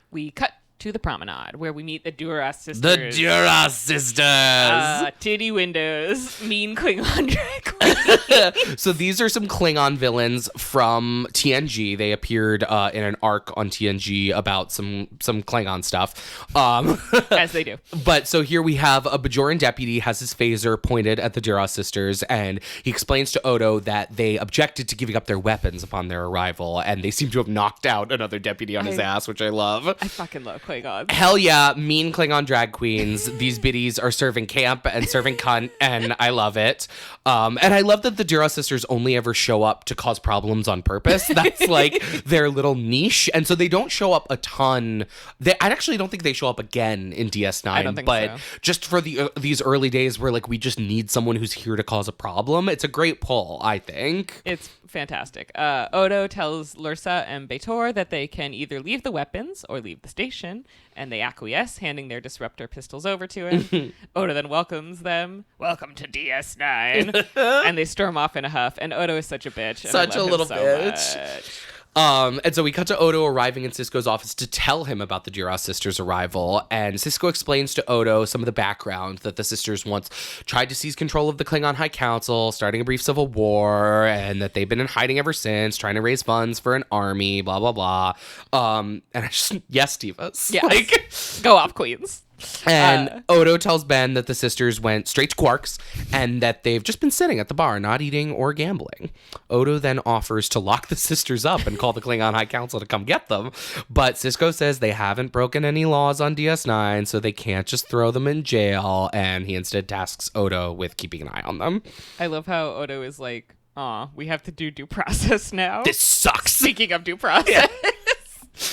We cut to the promenade, where we meet the Duras sisters. The Duras sisters! Titty windows, mean Klingon drag queen. So these are some Klingon villains from TNG. They appeared in an arc on TNG about some Klingon stuff. As they do. But so here we have a Bajoran deputy has his phaser pointed at the Duras sisters, and he explains to Odo that they objected to giving up their weapons upon their arrival, and they seem to have knocked out another deputy on his ass, which I love. I fucking love Klingons. Hell yeah, mean Klingon drag queens. These biddies are serving camp and serving cunt, and I love it. And I love that the Duras sisters only ever show up to cause problems on purpose. That's like their little niche, and so they don't show up a ton. I actually don't think they show up again in DS9. I don't think but so. Just for these early days where like we just need someone who's here to cause a problem, it's a great pull, I think. It's fantastic. Odo tells Lursa and B'Etor that they can either leave the weapons or leave the station, and they acquiesce, handing their disruptor pistols over to him. Odo then welcomes them. Welcome to DS9. And they storm off in a huff, and Odo is such a bitch. Such a little bitch. And so we cut to Odo arriving in Sisko's office to tell him about the Duras sisters' arrival. And Sisko explains to Odo some of the background, that the sisters once tried to seize control of the Klingon High Council, starting a brief civil war, and that they've been in hiding ever since, trying to raise funds for an army, blah, blah, blah. And I just, yes, divas. Yes. Like, go off, queens. And Odo tells Ben that the sisters went straight to Quark's and that they've just been sitting at the bar, not eating or gambling. Odo then offers to lock the sisters up and call the Klingon High Council to come get them. But Sisko says they haven't broken any laws on DS9, so they can't just throw them in jail. And he instead tasks Odo with keeping an eye on them. I love how Odo is like, aw, we have to do due process now. This sucks. Speaking of due process. Yeah.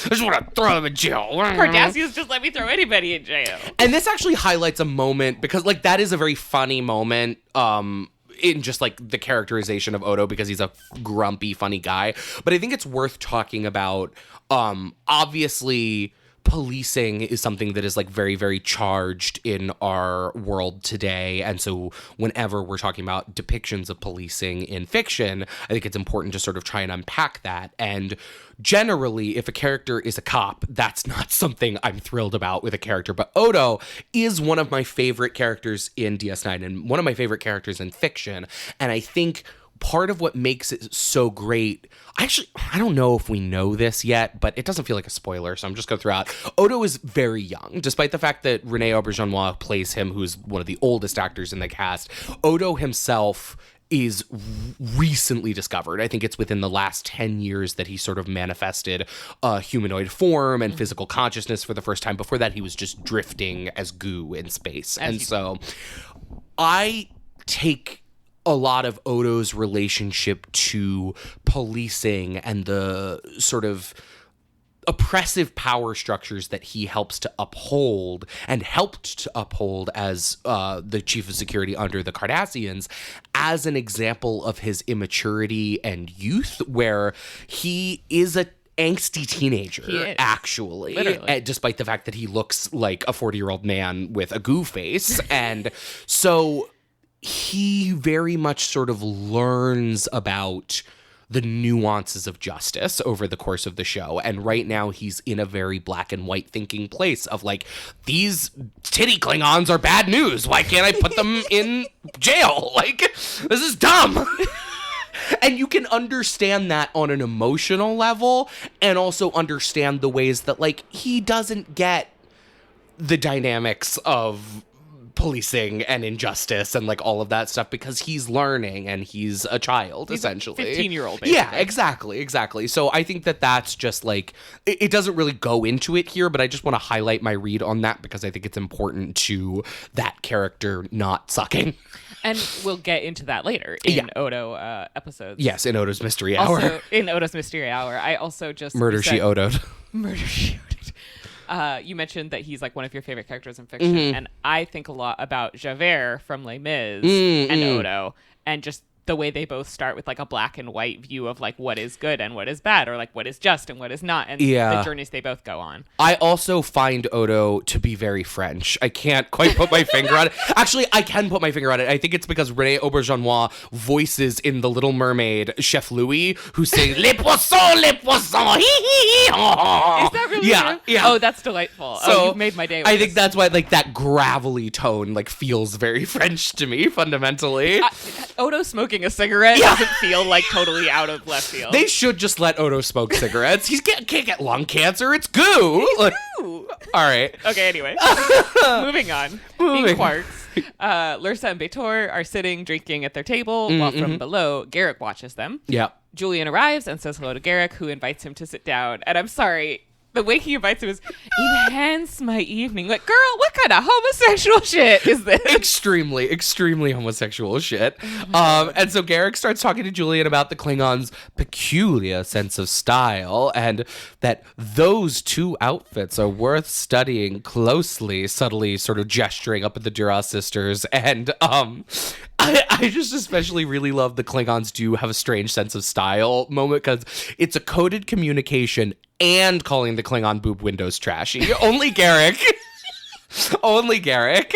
I just want to throw them in jail. Cardassians just let me throw anybody in jail. And this actually highlights a moment, because like that is a very funny moment in just like the characterization of Odo, because he's a grumpy, funny guy. But I think it's worth talking about. Obviously, policing is something that is like very, very charged in our world today. And so whenever we're talking about depictions of policing in fiction, I think it's important to sort of try and unpack that. And generally, if a character is a cop, that's not something I'm thrilled about with a character. But Odo is one of my favorite characters in DS9 and one of my favorite characters in fiction. And I think part of what makes it so great, I don't know if we know this yet, but it doesn't feel like a spoiler, so I'm just going to throw out. Odo is very young, despite the fact that Rene Auberjonois plays him, who's one of the oldest actors in the cast. Odo himself is recently discovered. I think it's within the last 10 years that he sort of manifested a humanoid form and physical consciousness for the first time. Before that, he was just drifting as goo in space. And so I take a lot of Odo's relationship to policing and the sort of oppressive power structures that he helps to uphold and helped to uphold as the chief of security under the Cardassians as an example of his immaturity and youth, where he is a angsty teenager, actually, despite the fact that he looks like a 40-year-old man with a goo face. And so he very much sort of learns about the nuances of justice over the course of the show. And right now he's in a very black and white thinking place of like, these titty Klingons are bad news. Why can't I put them in jail? Like, this is dumb. And you can understand that on an emotional level, and also understand the ways that like he doesn't get the dynamics of policing and injustice and like all of that stuff, because he's learning and he's a child, essentially. 15-year-old, basically. Yeah, exactly. So I think that that's just like, it doesn't really go into it here, but I just want to highlight my read on that because I think it's important to that character not sucking. And we'll get into that later in Odo episodes. Yes, in Odo's Mystery Hour. Also, in Odo's Mystery Hour. I also just... Murder She Odo'd. You mentioned that he's like one of your favorite characters in fiction, and I think a lot about Javert from Les Mis and Odo, and just the way they both start with like a black and white view of like what is good and what is bad, or like what is just and what is not, and the journeys they both go on. I also find Odo to be very French. I can't quite put my finger on it. Actually, I can put my finger on it. I think it's because Rene Auberjonois voices in The Little Mermaid Chef Louis, who sings Les poissons, hee hee. Is that really true? Yeah. Oh, that's delightful. So you've made my day with I think that's why like that gravelly tone like feels very French to me fundamentally. Odo smoking a cigarette doesn't feel like totally out of left field. They should just let Odo smoke cigarettes. He can't get lung cancer. It's goo. Goo. All right. Okay, anyway. Moving on. In Quarks, Lursa and B'Etor are sitting drinking at their table while from below, Garrick watches them. Yeah. Julian arrives and says hello to Garrick, who invites him to sit down. And I'm sorry, the way he invites him is, enhance my evening. Like, girl, what kind of homosexual shit is this? Extremely homosexual shit. And so Garrick starts talking to Julian about the Klingons' peculiar sense of style, and that those two outfits are worth studying closely, subtly sort of gesturing up at the Duras sisters. And I just especially really love the Klingons do have a strange sense of style moment, because it's a coded communication and calling the Klingon boob windows trashy. Only Garrick. Only Garrick.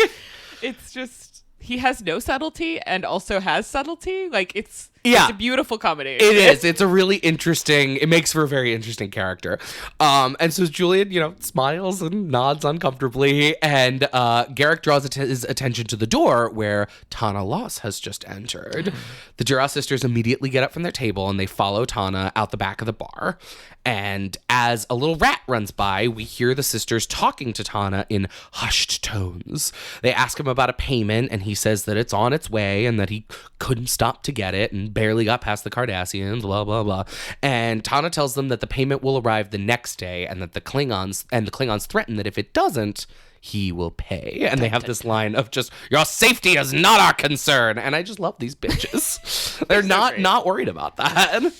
It's just, he has no subtlety and also has subtlety. Like, it's It's a beautiful combination. It is. It's a really interesting, it makes for a very interesting character. And so Julian, smiles and nods uncomfortably, and Garrick draws his attention to the door where Tana Loss has just entered. The Duras sisters immediately get up from their table and they follow Tana out the back of the bar. And as a little rat runs by, we hear the sisters talking to Tana in hushed tones. They ask him about a payment, and he says that it's on its way and that he couldn't stop to get it and barely got past the Cardassians, blah, blah, blah. And Tana tells them that the payment will arrive the next day and that the Klingons threaten that if it doesn't, he will pay. And they have this line of just, your safety is not our concern. And I just love these bitches. They're not worried about that.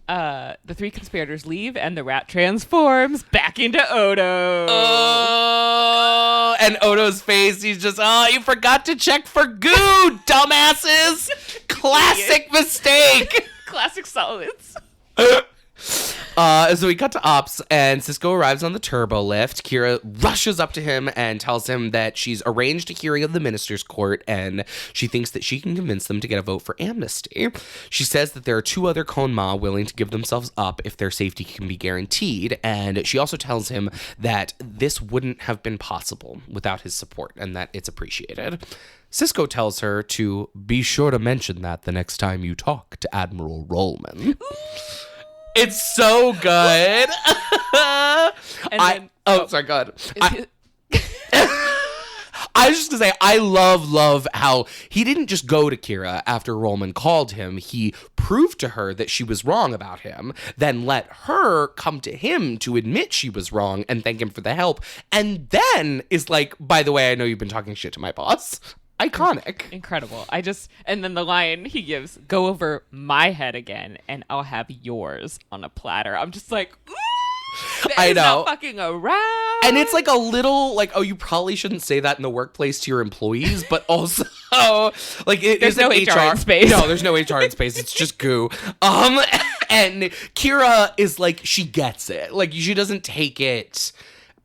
The three conspirators leave, and the rat transforms back into Odo. Oh, and Odo's face, he's just, you forgot to check for goo, dumbasses. Classic mistake. Classic solids. So we cut to Ops, and Sisko arrives on the turbo lift. Kira rushes up to him and tells him that she's arranged a hearing of the minister's court, and she thinks that she can convince them to get a vote for amnesty. She says that there are 2 other Khon-Ma willing to give themselves up if their safety can be guaranteed, and she also tells him that this wouldn't have been possible without his support, and that it's appreciated. Sisko tells her to be sure to mention that the next time you talk to Admiral Rollman. It's so good. Sorry, go ahead. I was just going to say, I love how he didn't just go to Kira after Rollman called him. He proved to her that she was wrong about him, then let her come to him to admit she was wrong and thank him for the help. And then is like, by the way, I know you've been talking shit to my boss. Iconic. Incredible. And then the line he gives, go over my head again and I'll have yours on a platter. I'm just like, ooh, I know. Not fucking around. And it's like a little like, you probably shouldn't say that in the workplace to your employees, but also like there's no HR in space. No, there's no HR in space. It's just goo. And Kira is like, she gets it. Like she doesn't take it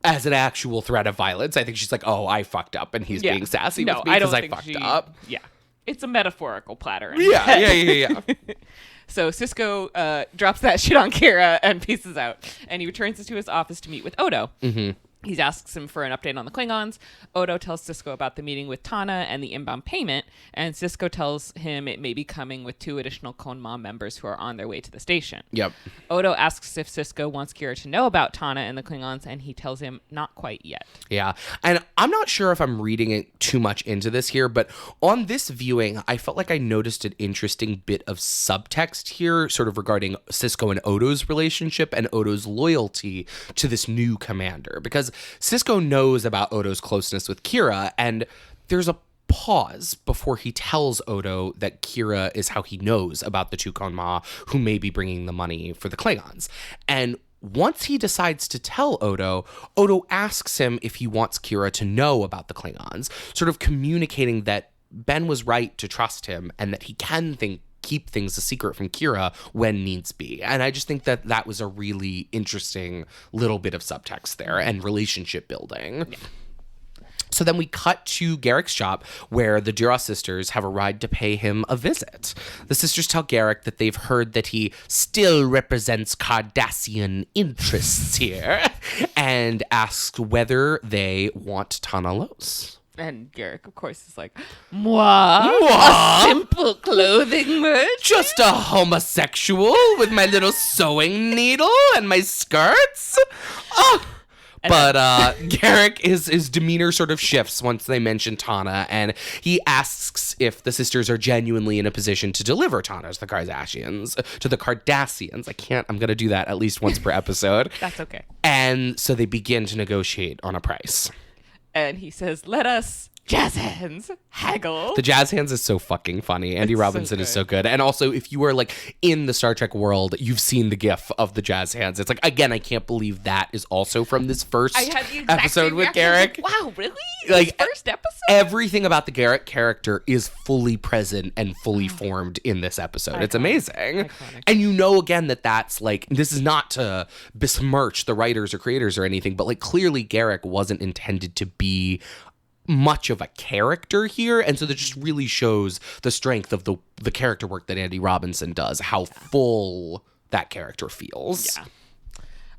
as an actual threat of violence. I think she's like, I fucked up, and he's being sassy with me because I fucked up. Yeah. It's a metaphorical platter. Yeah. So Sisko drops that shit on Kira and pieces out. And he returns to his office to meet with Odo. Mm-hmm. He asks him for an update on the Klingons. Odo tells Sisko about the meeting with Tana and the inbound payment, and Sisko tells him it may be coming with 2 additional Khon-Ma members who are on their way to the station. Yep. Odo asks if Sisko wants Kira to know about Tana and the Klingons, and he tells him not quite yet. Yeah, and I'm not sure if I'm reading it too much into this here, but on this viewing, I felt like I noticed an interesting bit of subtext here, sort of regarding Sisko and Odo's relationship and Odo's loyalty to this new commander, because Sisko knows about Odo's closeness with Kira, and there's a pause before he tells Odo that Kira is how he knows about the 2 Khon-Ma who may be bringing the money for the Klingons. And once he decides to tell Odo, Odo asks him if he wants Kira to know about the Klingons, sort of communicating that Ben was right to trust him and that he can keep things a secret from Kira when needs be. And I just think that that was a really interesting little bit of subtext there and relationship building. Yeah. So then we cut to Garrick's shop where the Duras sisters have arrived to pay him a visit. The sisters tell Garrick that they've heard that he still represents Cardassian interests here and asks whether they want Tana Los. And Garrick, of course, is like, moi? A simple clothing merchant? Just a homosexual with my little sewing needle and my skirts? Oh. But Garrick, his demeanor sort of shifts once they mention Tana, and he asks if the sisters are genuinely in a position to deliver Tana to the Cardassians. I'm going to do that at least once per episode. That's okay. And so they begin to negotiate on a price. And he says, let us jazz hands haggle. The jazz hands is so fucking funny. Andy Robinson is so good. And also, if you are like in the Star Trek world, you've seen the gif of the jazz hands. It's like, again, I can't believe that is also from this first episode with Garrick. Like, wow, really? Like, this first episode? Everything about the Garrick character is fully present and fully formed in this episode. It's amazing. Iconic. And you know, again, that's like, this is not to besmirch the writers or creators or anything, but like clearly Garrick wasn't intended to be much of a character here, and so that just really shows the strength of the character work that Andy Robinson does, how full that character feels. Yeah.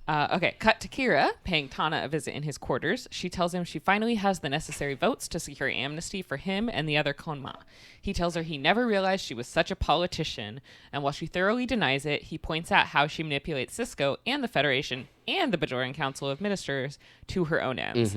Okay, cut to Kira paying Tana a visit in his quarters. She tells him she finally has the necessary votes to secure amnesty for him and the other Konma. He tells her he never realized she was such a politician, and while she thoroughly denies it, he points out how she manipulates Cisco and the Federation and the Bajoran Council of Ministers to her own ends.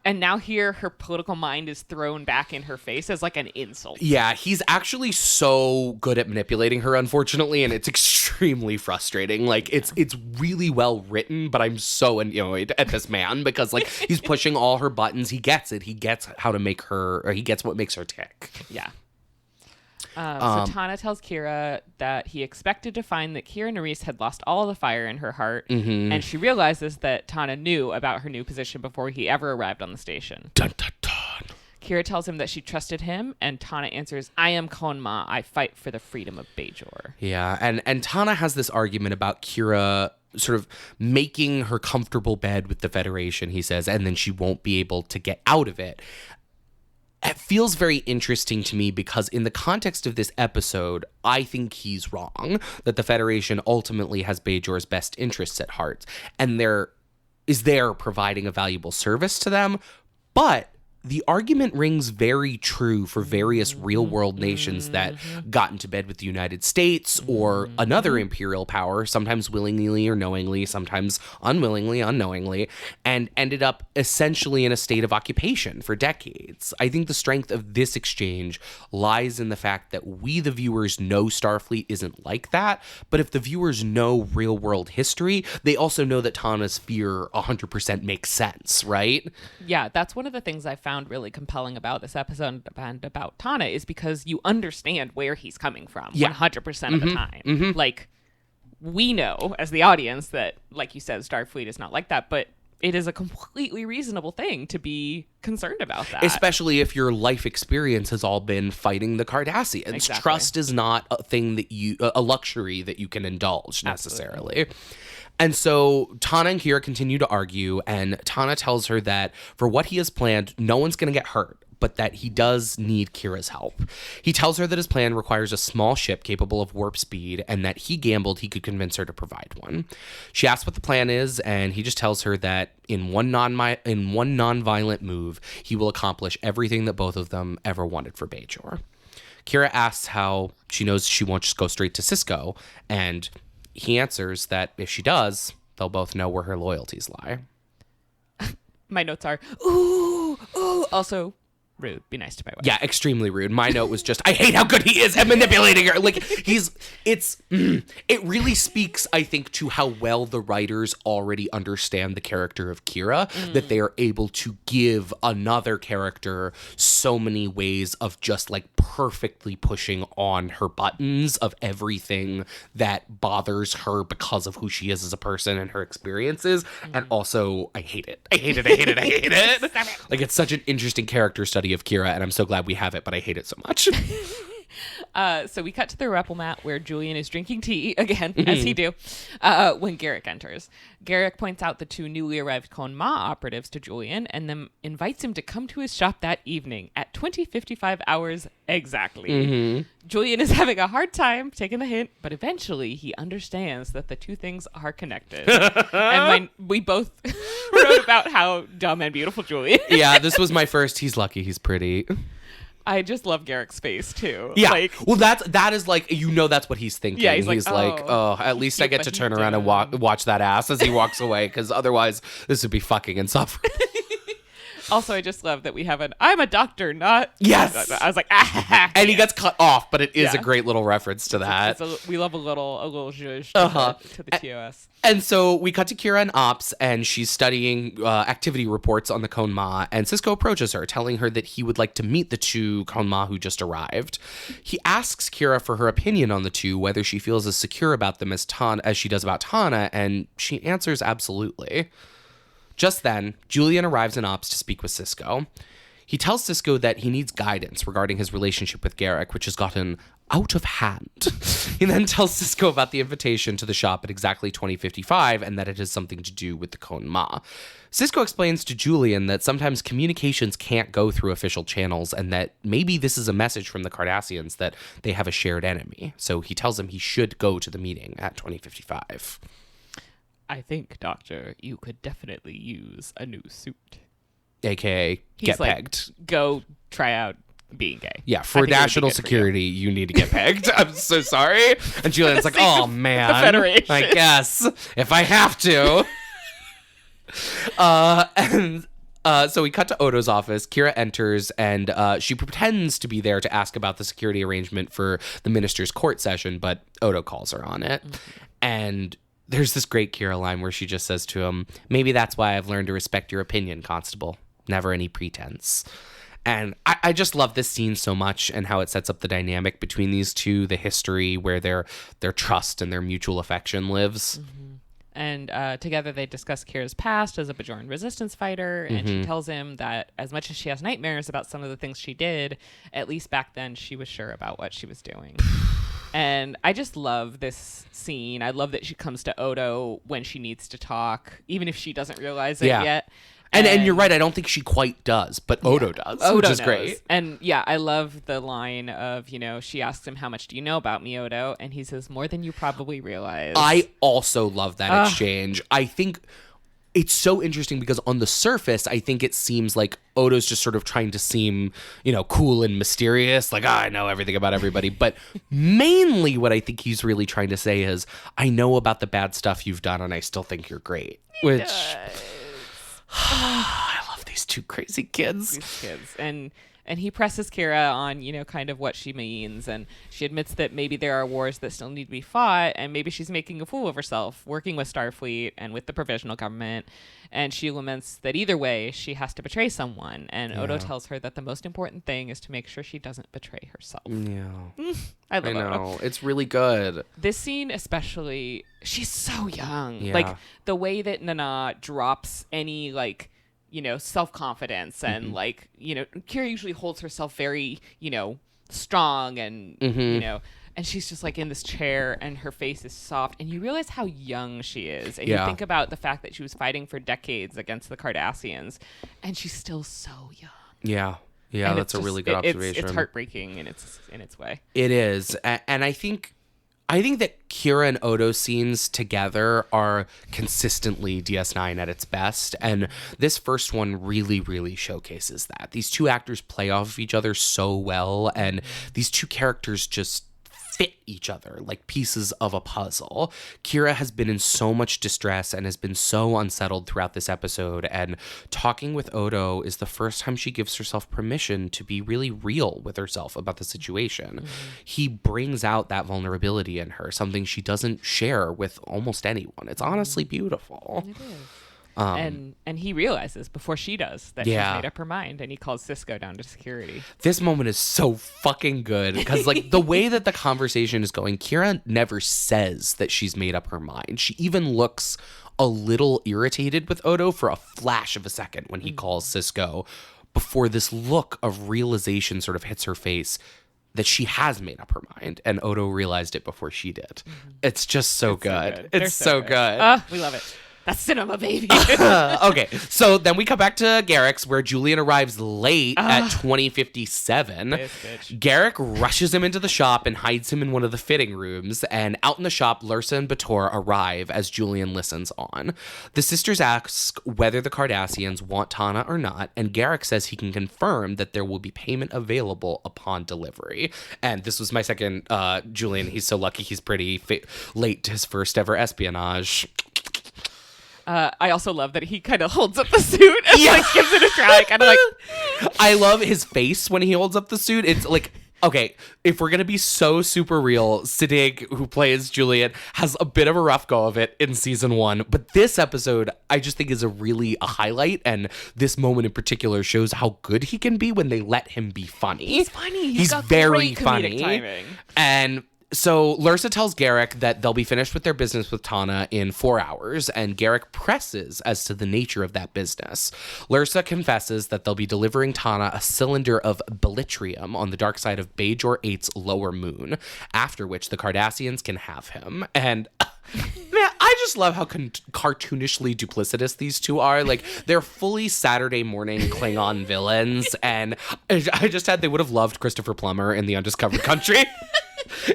And now here, her political mind is thrown back in her face as like an insult. Yeah, he's actually so good at manipulating her, unfortunately, and it's extremely frustrating. Like, it's really well written, but I'm so annoyed at this man because, like, he's pushing all her buttons. He gets it. He gets how to make her, or he gets what makes her tick. Yeah. So Tana tells Kira that he expected to find that Kira Nerys had lost all the fire in her heart, and she realizes that Tana knew about her new position before he ever arrived on the station. Dun, dun, dun. Kira tells him that she trusted him, and Tana answers, I am Konma. I fight for the freedom of Bajor. Yeah, and Tana has this argument about Kira sort of making her comfortable bed with the Federation, he says, and then she won't be able to get out of it. It feels very interesting to me because in the context of this episode, I think he's wrong, that the Federation ultimately has Bajor's best interests at heart, and they're providing a valuable service to them, but the argument rings very true for various real-world nations that got into bed with the United States or another imperial power, sometimes willingly or knowingly, sometimes unwillingly, unknowingly, and ended up essentially in a state of occupation for decades. I think the strength of this exchange lies in the fact that we, the viewers, know Starfleet isn't like that, but if the viewers know real-world history, they also know that Tana's fear 100% makes sense, right? Yeah, that's one of the things I found really compelling about this episode and about Tana is because you understand where he's coming from 100% of the time. Like, we know as the audience that, like you said, Starfleet is not like that, but it is a completely reasonable thing to be concerned about that. Especially if your life experience has all been fighting the Cardassians. Exactly. Trust is not a thing that a luxury that you can indulge necessarily. Absolutely. And so Tana and Kira continue to argue, and Tana tells her that for what he has planned, no one's going to get hurt, but that he does need Kira's help. He tells her that his plan requires a small ship capable of warp speed, and that he gambled he could convince her to provide one. She asks what the plan is, and he just tells her that in one non-violent move, he will accomplish everything that both of them ever wanted for Bajor. Kira asks how she knows she won't just go straight to Cisco, and he answers that if she does, they'll both know where her loyalties lie. My notes are, ooh. Also, rude. Be nice to my wife. Yeah, extremely rude. My note was just, I hate how good he is at manipulating her. Like, it really speaks, I think, to how well the writers already understand the character of Kira, that they are able to give another character so many ways of just, like, perfectly pushing on her buttons of everything that bothers her because of who she is as a person and her experiences. And also, I hate it. I hate it. Like, it's such an interesting character study of Kira, and I'm so glad we have it, but I hate it so much. So we cut to the Repelmat where Julian is drinking tea, again, as he do, when Garrick enters. Garrick points out the two newly arrived Konma operatives to Julian and then invites him to come to his shop that evening at 20:55 hours exactly. Julian is having a hard time taking the hint, but eventually he understands that the two things are connected. And we both wrote about how dumb and beautiful Julian is. Yeah, this was my first, he's lucky, he's pretty. I just love Garrick's face too. Yeah, like, well, that is like, that's what he's thinking. Yeah, he's like, oh, at least I get to turn around and watch that ass as he walks away, because otherwise this would be fucking insufferable. Also, I just love that we have I'm a doctor, not... Yes! I was like, ah! And he gets cut off, but it is a great little reference to that. We love a little zhuzh to the TOS. And so we cut to Kira in Ops, and she's studying activity reports on the Konma, and Cisco approaches her, telling her that he would like to meet the two Konma who just arrived. He asks Kira for her opinion on the two, whether she feels as secure about them as she does about Tana, and she answers absolutely. Just then, Julian arrives in Ops to speak with Cisco. He tells Cisco that he needs guidance regarding his relationship with Garrick, which has gotten out of hand. He then tells Sisko about the invitation to the shop at exactly 2055 and that it has something to do with the Khon Ma. Sisko explains to Julian that sometimes communications can't go through official channels and that maybe this is a message from the Cardassians that they have a shared enemy. So he tells him he should go to the meeting at 2055. I think, Doctor, you could definitely use a new suit. AKA get pegged. Go try out being gay. Yeah, for national security, you need to get pegged. I'm so sorry. And Julian's like, oh, man. The Federation. I guess, if I have to. So we cut to Odo's office. Kira enters, and she pretends to be there to ask about the security arrangement for the minister's court session, but Odo calls her on it. Mm-hmm. And there's this great Kira line where she just says to him, maybe that's why I've learned to respect your opinion, Constable. Never any pretense. And I just love this scene so much and how it sets up the dynamic between these two, the history where their trust and their mutual affection lives. Mm-hmm. And together they discuss Kira's past as a Bajoran resistance fighter, and she tells him that as much as she has nightmares about some of the things she did, at least back then she was sure about what she was doing. And I just love this scene. I love that she comes to Odo when she needs to talk, even if she doesn't realize it yet. And you're right, I don't think she quite does, but Odo does, which is great. And yeah, I love the line of, she asks him, how much do you know about me, Odo? And he says, more than you probably realize. I also love that exchange. I think it's so interesting because on the surface, I think it seems like Odo's just sort of trying to seem, cool and mysterious, like, I know everything about everybody. But mainly what I think he's really trying to say is, I know about the bad stuff you've done and I still think you're great. Which... I love these two crazy kids. And he presses Kira on, kind of what she means. And she admits that maybe there are wars that still need to be fought. And maybe she's making a fool of herself working with Starfleet and with the provisional government. And she laments that either way, she has to betray someone. And Odo tells her that the most important thing is to make sure she doesn't betray herself. Yeah. I love Odo. It's really good. This scene especially, she's so young. Yeah. Like, the way that Nana drops any, self-confidence and Kira usually holds herself very, strong and, and she's just in this chair and her face is soft and you realize how young she is. And you think about the fact that she was fighting for decades against the Cardassians and she's still so young. Yeah. Yeah, and that's a really good observation. It's heartbreaking in its way. It is. And I think that Kira and Odo scenes together are consistently DS9 at its best. And this first one really, really showcases that. These two actors play off of each other so well. And these two characters just fit each other like pieces of a puzzle. Kira has been in so much distress and has been so unsettled throughout this episode, and talking with Odo is the first time she gives herself permission to be really real with herself about the situation. Mm-hmm. He brings out that vulnerability in her, something she doesn't share with almost anyone. It's honestly beautiful. It is. And he realizes before she does that she's made up her mind, and he calls Sisko down to security. This moment is so fucking good because the way that the conversation is going, Kira never says that she's made up her mind. She even looks a little irritated with Odo for a flash of a second when he calls Sisko before this look of realization sort of hits her face that she has made up her mind, and Odo realized it before she did. Mm-hmm. It's just so good. It's so good. We love it. That's cinema, baby. Okay, so then we come back to Garrick's, where Julian arrives late at 2057. Garrick rushes him into the shop and hides him in one of the fitting rooms. And out in the shop, Lursa and Bator arrive as Julian listens on. The sisters ask whether the Cardassians want Tana or not, and Garrick says he can confirm that there will be payment available upon delivery. And this was my second Julian. He's so lucky he's pretty late to his first ever espionage. I also love that he kind of holds up the suit and gives it a try. Kind of I love his face when he holds up the suit. It's like, okay, if we're going to be so super real, Siddig, who plays Julian, has a bit of a rough go of it in season 1. But this episode, I just think is a highlight. And this moment in particular shows how good he can be when they let him be funny. He's funny. He's got very great funny. Timing. And So Lursa tells Garrick that they'll be finished with their business with Tana in 4 hours, and Garrick presses as to the nature of that business. Lursa confesses that they'll be delivering Tana a cylinder of bellitrium on the dark side of Bajor 8's lower moon, after which the Cardassians can have him. And man, I just love how cartoonishly duplicitous these two are. Like, they're fully Saturday morning Klingon villains, and they would have loved Christopher Plummer in The Undiscovered Country.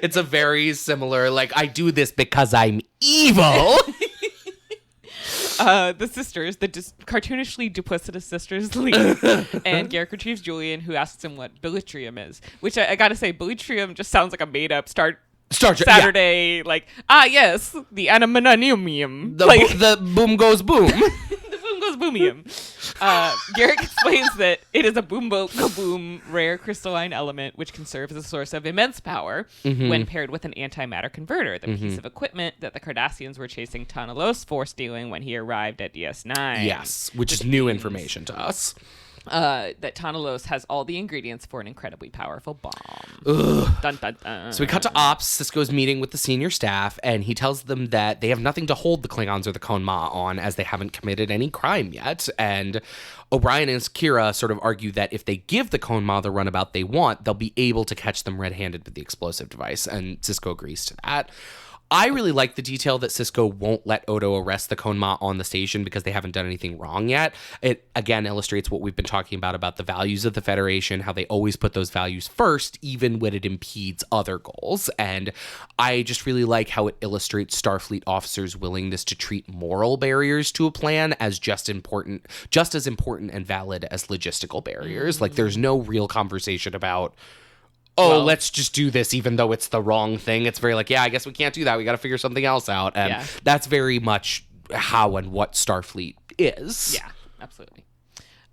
It's a very similar, like, I do this because I'm evil. The sisters, the cartoonishly duplicitous sisters, leave, and Garrick retrieves Julian, who asks him what bellitrium is, which I gotta say, bellitrium just sounds like a made-up Star Saturday, like, yes, the animanium. The boom goes boom. The boom goes boomium. Garrick explains that it is a boom rare crystalline element which can serve as a source of immense power when paired with an antimatter converter, the piece of equipment that the Cardassians were chasing Tana Los for stealing when he arrived at DS9. Yes, which is new information to us. That Tana Los has all the ingredients for an incredibly powerful bomb. Dun, dun, dun. So we cut to Ops. Sisko's meeting with the senior staff, and he tells them that they have nothing to hold the Klingons or the Khon-Ma on, as they haven't committed any crime yet. And O'Brien and Kira sort of argue that if they give the Khon-Ma the runabout they want, they'll be able to catch them red-handed with the explosive device, and Sisko agrees to that. I really like the detail that Sisko won't let Odo arrest the Khon-Ma on the station because they haven't done anything wrong yet. It, again, illustrates what we've been talking about the values of the Federation, how they always put those values first, even when it impedes other goals. And I just really like how it illustrates Starfleet officers' willingness to treat moral barriers to a plan as just as important and valid as logistical barriers. Like, there's no real conversation about, let's just do this even though it's the wrong thing. It's very like, I guess we can't do that. We got to figure something else out. And that's very much how and what Starfleet is. Yeah, absolutely.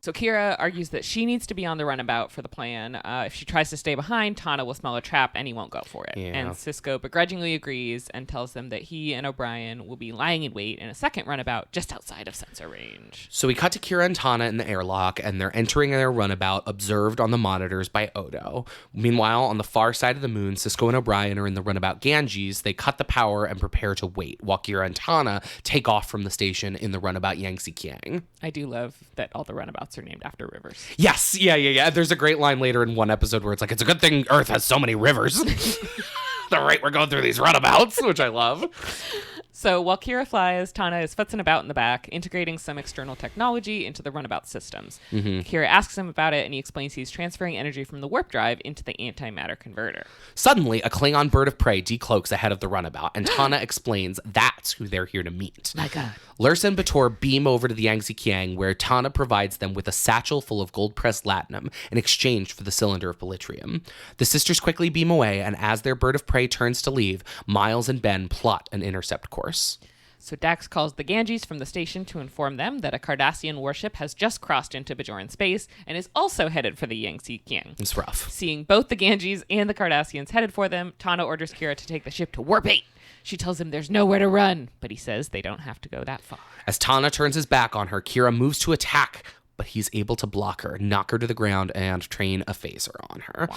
So Kira argues that she needs to be on the runabout for the plan. If she tries to stay behind, Tana will smell a trap and he won't go for it. Yeah. And Sisko begrudgingly agrees and tells them that he and O'Brien will be lying in wait in a second runabout just outside of sensor range. So we cut to Kira and Tana in the airlock, and they're entering their runabout, observed on the monitors by Odo. Meanwhile, on the far side of the moon, Sisko and O'Brien are in the runabout Ganges. They cut the power and prepare to wait, while Kira and Tana take off from the station in the runabout Yangtze Kiang. I do love that all the runabouts are named after rivers. Yes, yeah. There's a great line later in one episode where it's like, it's a good thing Earth has so many rivers. The rate we're going through these runabouts, which I love. So while Kira flies, Tana is futzing about in the back, integrating some external technology into the runabout systems. Kira asks him about it, and he explains he's transferring energy from the warp drive into the antimatter converter. Suddenly, a Klingon bird of prey decloaks ahead of the runabout, and Tana explains that's who they're here to meet. My God. Lursa and Bator beam over to the Yangtze Kiang, where Tana provides them with a satchel full of gold-pressed latinum in exchange for the cylinder of bellitrium. The sisters quickly beam away, and as their bird of prey turns to leave, Miles and Ben plot an intercept course. So Dax calls the Ganges from the station to inform them that a Cardassian warship has just crossed into Bajoran space and is also headed for the Yangtze Kiang. It's rough. Seeing both the Ganges and the Cardassians headed for them, Tana orders Kira to take the ship to Warp 8. She tells him there's nowhere to run, but he says they don't have to go that far. As Tana turns his back on her, Kira moves to attack, but he's able to block her, knock her to the ground, and train a phaser on her.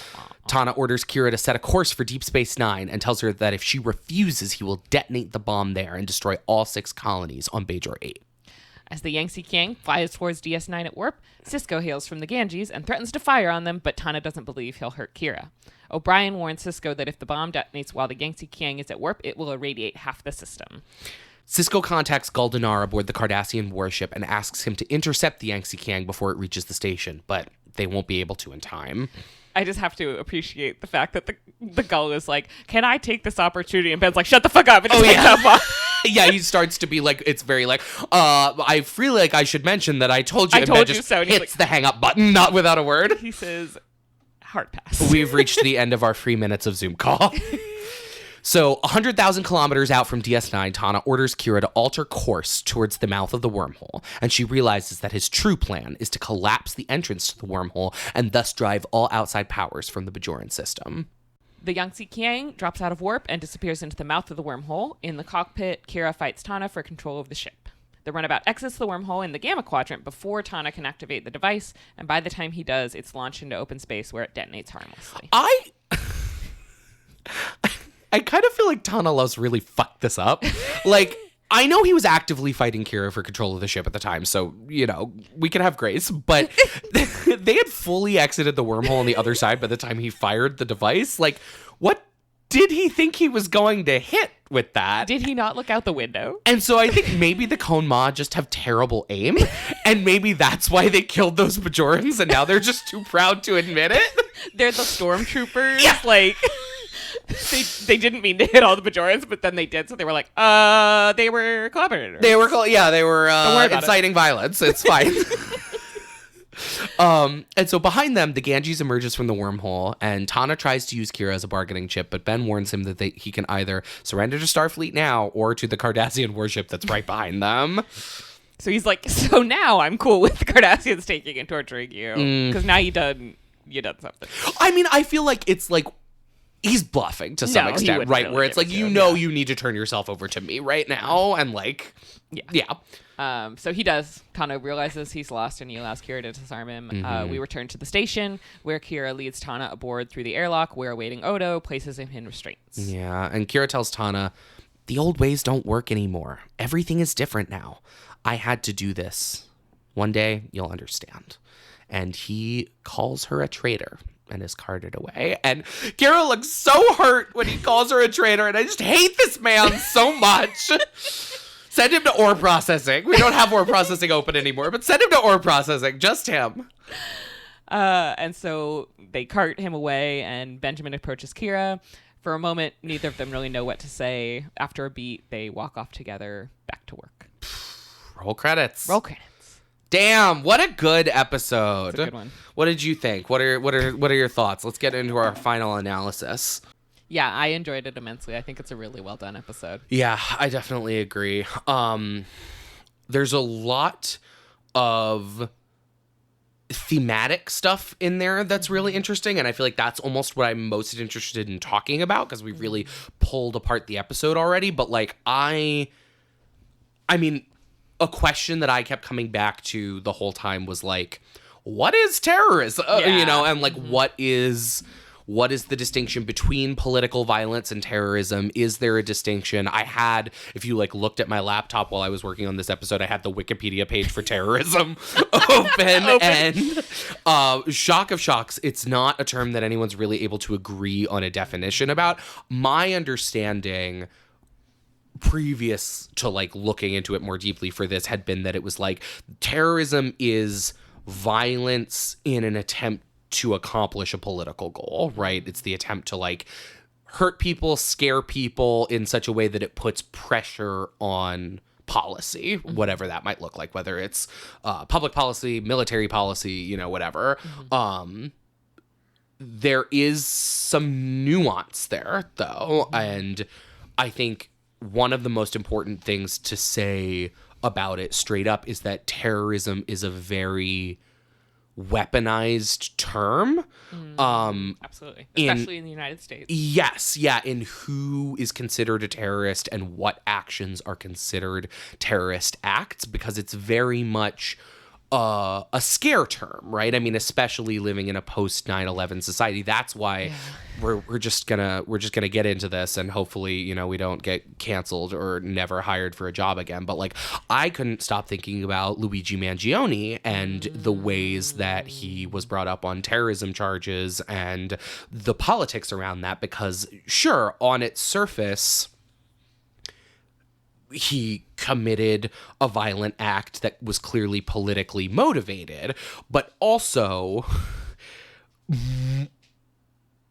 Tana orders Kira to set a course for Deep Space Nine and tells her that if she refuses, he will detonate the bomb there and destroy all 6 colonies on Bajor 8. As the Yangtze Kiang flies towards DS9 at warp, Sisko hails from the Ganges and threatens to fire on them, but Tana doesn't believe he'll hurt Kira. O'Brien warns Sisko that if the bomb detonates while the Yangtze Kiang is at warp, it will irradiate half the system. Sisko contacts Gul Dunar aboard the Cardassian warship and asks him to intercept the Yangtze Kiang before it reaches the station, but they won't be able to in time. I just have to appreciate the fact that the Gull is like, can I take this opportunity? And Ben's like, shut the fuck up. And just takes off. Yeah, he starts to be like, it's very like, I feel like I should mention that I told you. I told you so. And hits the hang up button, not without a word. He says, hard pass. We've reached the end of our 3 minutes of Zoom call. So 100,000 kilometers out from DS9, Tana orders Kira to alter course towards the mouth of the wormhole, and she realizes that his true plan is to collapse the entrance to the wormhole and thus drive all outside powers from the Bajoran system. The Yangtze Kiang drops out of warp and disappears into the mouth of the wormhole. In the cockpit, Kira fights Tana for control of the ship. The runabout exits the wormhole in the Gamma Quadrant before Tana can activate the device, and by the time he does, it's launched into open space where it detonates harmlessly. I kind of feel like Tana Love's really fucked this up. Like, I know he was actively fighting Kira for control of the ship at the time, so, you know, we can have grace. But they had fully exited the wormhole on the other side by the time he fired the device. Like, what did he think he was going to hit with that? Did he not look out the window? And so I think maybe the Khon Ma just have terrible aim, and maybe that's why they killed those Bajorans, and now they're just too proud to admit it. They're the stormtroopers. Yeah. Like, they didn't mean to hit all the Bajorans, but then they did, so they were like, they were collaborators. They were inciting violence. It's fine. And so behind them, the Ganges emerges from the wormhole, and Tana tries to use Kira as a bargaining chip, but Ben warns him that he can either surrender to Starfleet now or to the Cardassian warship that's right behind them. So he's like, so now I'm cool with the Cardassians taking and torturing you, because now you done something. I mean, I feel like it's like he's bluffing to some extent, right? Really, where it's like, you need to turn yourself over to me right now, and like, yeah. So he does. Tana realizes he's lost, and he allows Kira to disarm him. We return to the station, where Kira leads Tana aboard through the airlock, where awaiting Odo places him in restraints. Yeah, and Kira tells Tana, the old ways don't work anymore. Everything is different now. I had to do this. One day, you'll understand. And he calls her a traitor and is carted away. And Kira looks so hurt when he calls her a traitor, and I just hate this man so much. Send him to ore processing. We don't have ore processing open anymore, but send him to ore processing. Just him. And so they cart him away, and Benjamin approaches Kira. For a moment, neither of them really know what to say. After a beat, they walk off together, back to work. Roll credits. Roll credits. Damn, what a good episode. It's a good one. What did you think? What are your thoughts? Let's get into our final analysis. Yeah, I enjoyed it immensely. I think it's a really well done episode. Yeah, I definitely agree. There's a lot of thematic stuff in there that's really interesting, and I feel like that's almost what I'm most interested in talking about, because we've really pulled apart the episode already. But like, I mean, a question that I kept coming back to the whole time was like, what is terrorism? You know, and like, what is the distinction between political violence and terrorism? Is there a distinction? I had, if you like looked at my laptop while I was working on this episode, I had the Wikipedia page for terrorism open. And shock of shocks, it's not a term that anyone's really able to agree on a definition about. My understanding previous to like looking into it more deeply for this had been that it was like, terrorism is violence in an attempt to accomplish a political goal, right? It's the attempt to like hurt people, scare people in such a way that it puts pressure on policy, whatever that might look like, whether it's public policy, military policy, you know, whatever. There is some nuance there, though, and I think one of the most important things to say about it straight up is that terrorism is a very weaponized term. Absolutely. Especially in the United States. Yes, yeah, in who is considered a terrorist and what actions are considered terrorist acts, because it's very much a scare term, right? I mean, especially living in a post 9/11 society. That's why we're just gonna get into this, and hopefully, you know, we don't get canceled or never hired for a job again. But like, I couldn't stop thinking about Luigi Mangione and the ways that he was brought up on terrorism charges and the politics around that, because sure, on its surface, he committed a violent act that was clearly politically motivated, but also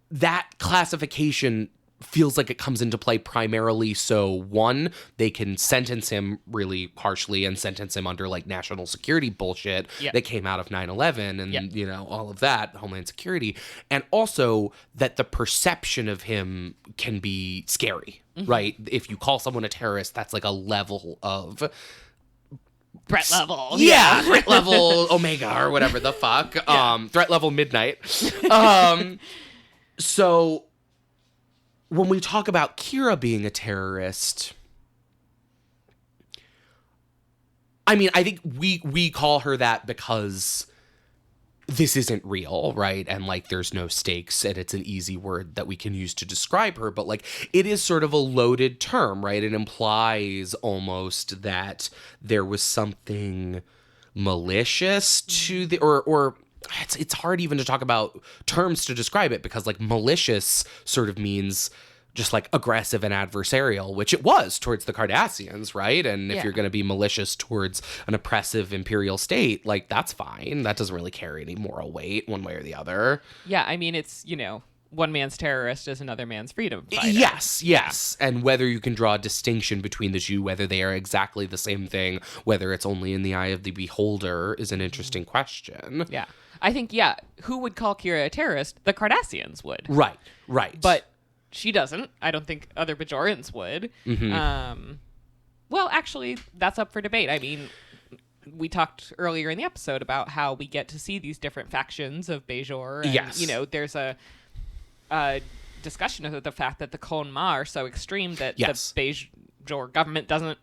that classification feels like it comes into play primarily so, one, they can sentence him really harshly and sentence him under like national security bullshit that came out of 9/11 and, you know, all of that, Homeland Security. And also that the perception of him can be scary, right? If you call someone a terrorist, that's like a level of threat level. Yeah, threat level Omega or whatever the fuck. Threat level midnight. So when we talk about Kira being a terrorist, I mean, I think we call her that because this isn't real, right? And like there's no stakes and it's an easy word that we can use to describe her, but like it is sort of a loaded term, right? It implies almost that there was something malicious to the or it's hard even to talk about terms to describe it, because like malicious sort of means just like aggressive and adversarial, which it was towards the Cardassians, right? And if you're going to be malicious towards an oppressive imperial state, like that's fine. That doesn't really carry any moral weight one way or the other. Yeah, I mean, it's, one man's terrorist is another man's freedom fighter. Yes. And whether you can draw a distinction between the two, whether they are exactly the same thing, whether it's only in the eye of the beholder, is an interesting question. Yeah. I think, who would call Kira a terrorist? The Cardassians would. Right. But she doesn't. I don't think other Bajorans would. Mm-hmm. Well, actually, that's up for debate. I mean, we talked earlier in the episode about how we get to see these different factions of Bajor. And, yes. There's a discussion of the fact that the Khon Ma are so extreme that the Bajor government doesn't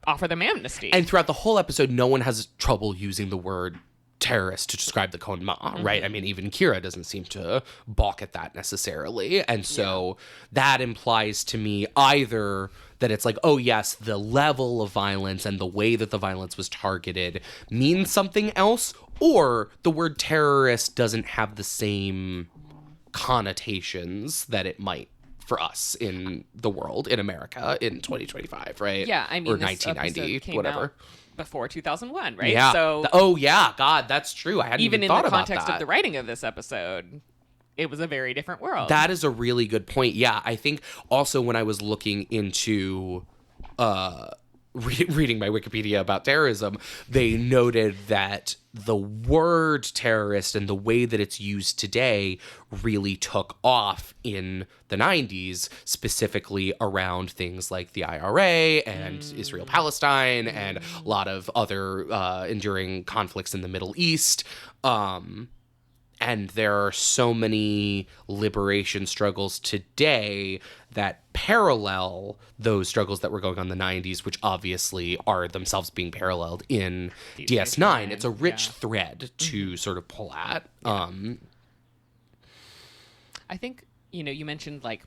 offer them amnesty. And throughout the whole episode, no one has trouble using the word terrorist to describe the Khon Ma, right? I mean, even Kira doesn't seem to balk at that necessarily. And so that implies to me either that it's like, oh yes, the level of violence and the way that the violence was targeted means something else, or the word terrorist doesn't have the same connotations that it might for us in the world, in America, in 2025, right? Yeah, I mean, or 1990, whatever. Before 2001, right? Yeah. So, God, that's true. I hadn't even thought about that. Even in the context of the writing of this episode, it was a very different world. That is a really good point. Yeah, I think also when I was looking into reading my Wikipedia about terrorism, they noted that the word terrorist and the way that it's used today really took off in the 90s, specifically around things like the IRA and Israel-Palestine and a lot of other enduring conflicts in the Middle East. And there are so many liberation struggles today that parallel those struggles that were going on in the 90s, which obviously are themselves being paralleled in DS9. It's a rich thread to sort of pull at. I think, you mentioned like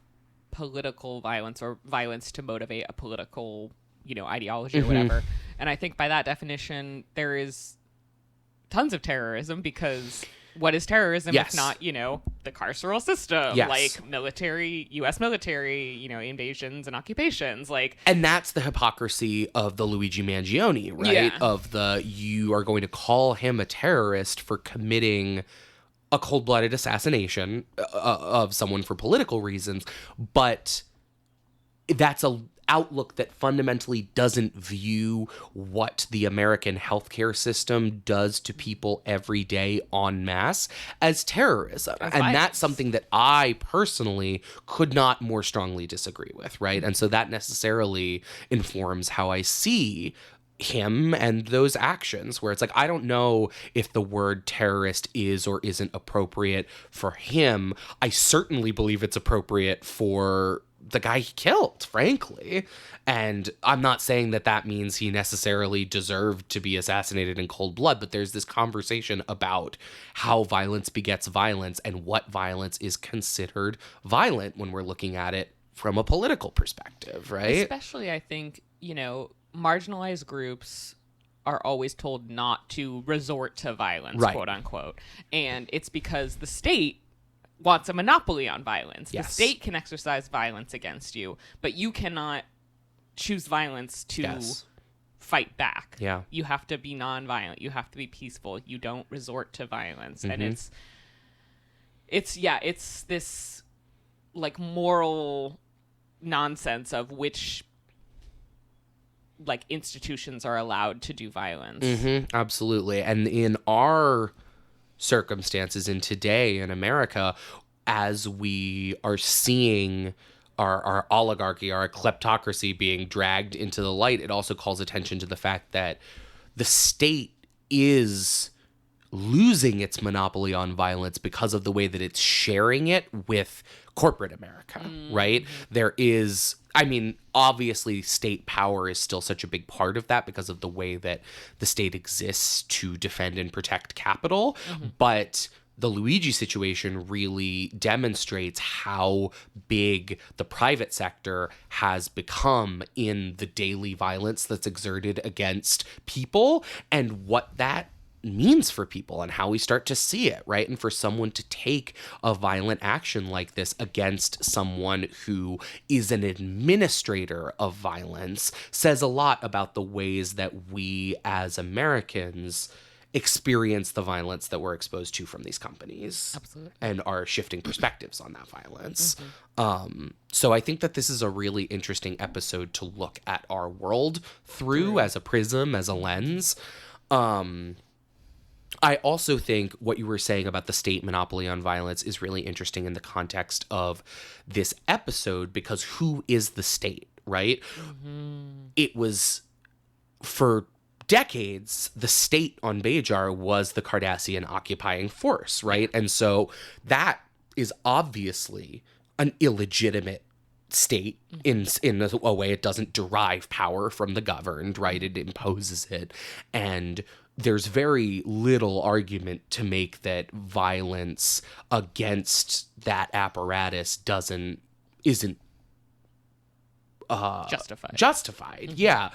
political violence or violence to motivate a political, ideology or whatever. And I think by that definition, there is tons of terrorism, because what is terrorism if not, the carceral system, like U.S. military, invasions and occupations, like. And that's the hypocrisy of the Luigi Mangione, right? Yeah. You are going to call him a terrorist for committing a cold-blooded assassination of someone for political reasons, but that's a outlook that fundamentally doesn't view what the American healthcare system does to people every day en masse as terrorism. And that's something that I personally could not more strongly disagree with, right? And so that necessarily informs how I see him and those actions, where it's like, I don't know if the word terrorist is or isn't appropriate for him. I certainly believe it's appropriate for the guy he killed, frankly. And I'm not saying that that means he necessarily deserved to be assassinated in cold blood, but there's this conversation about how violence begets violence and what violence is considered violent when we're looking at it from a political perspective, right? Especially, I think, marginalized groups are always told not to resort to violence, quote unquote. And it's because the state wants a monopoly on violence. Yes. The state can exercise violence against you, but you cannot choose violence to fight back. Yeah. You have to be nonviolent. You have to be peaceful. You don't resort to violence. And it's this like moral nonsense of which like institutions are allowed to do violence. Absolutely. And in our circumstances in today in America, as we are seeing our oligarchy, our kleptocracy being dragged into the light, it also calls attention to the fact that the state is losing its monopoly on violence because of the way that it's sharing it with corporate America, right? There is, I mean, obviously state power is still such a big part of that because of the way that the state exists to defend and protect capital, but the Luigi situation really demonstrates how big the private sector has become in the daily violence that's exerted against people and what that means for people and how we start to see it, right? And for someone to take a violent action like this against someone who is an administrator of violence says a lot about the ways that we as Americans experience the violence that we're exposed to from these companies. Absolutely. And our shifting perspectives on that violence. So I think that this is a really interesting episode to look at our world through as a prism, as a lens. I also think what you were saying about the state monopoly on violence is really interesting in the context of this episode, because who is the state, right? It was, for decades, the state on Bajor was the Cardassian occupying force, right? And so that is obviously an illegitimate state in a way. It doesn't derive power from the governed, right? It imposes it. And there's very little argument to make that violence against that apparatus isn't justified. Yeah.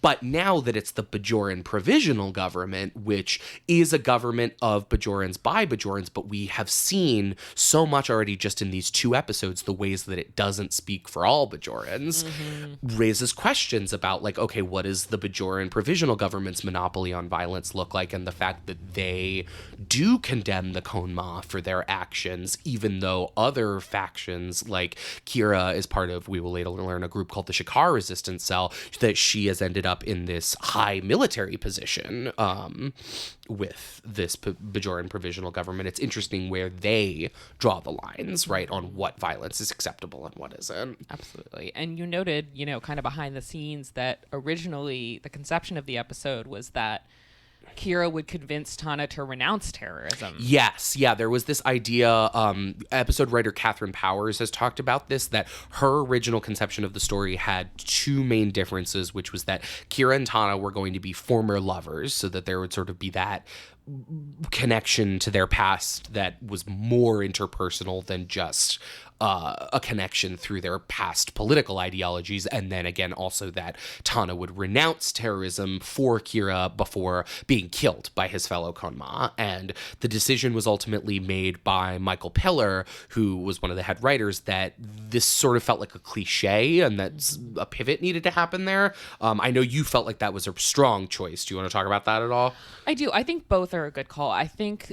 But now that it's the Bajoran Provisional Government, which is a government of Bajorans by Bajorans, but we have seen so much already just in these 2 episodes, the ways that it doesn't speak for all Bajorans, raises questions about, like, okay, what does the Bajoran Provisional Government's monopoly on violence look like? And the fact that they do condemn the Konma for their actions, even though other factions, like Kira is part of, we will later learn, a group called the Shakar Resistance Cell, that she has ended up in this high military position with this Bajoran Provisional Government. It's interesting where they draw the lines, right, on what violence is acceptable and what isn't. Absolutely. And you noted, kind of behind the scenes, that originally the conception of the episode was that Kira would convince Tana to renounce terrorism. Yes. Yeah. There was this idea, episode writer Catherine Powers has talked about this, that her original conception of the story had 2 main differences, which was that Kira and Tana were going to be former lovers, so that there would sort of be that connection to their past that was more interpersonal than just a connection through their past political ideologies. And then again, also that Tana would renounce terrorism for Kira before being killed by his fellow Konma. And the decision was ultimately made by Michael Piller, who was one of the head writers, that this sort of felt like a cliche and that a pivot needed to happen there. I know you felt like that was a strong choice. Do you want to talk about that at all? I do. I think both are a good call. I think,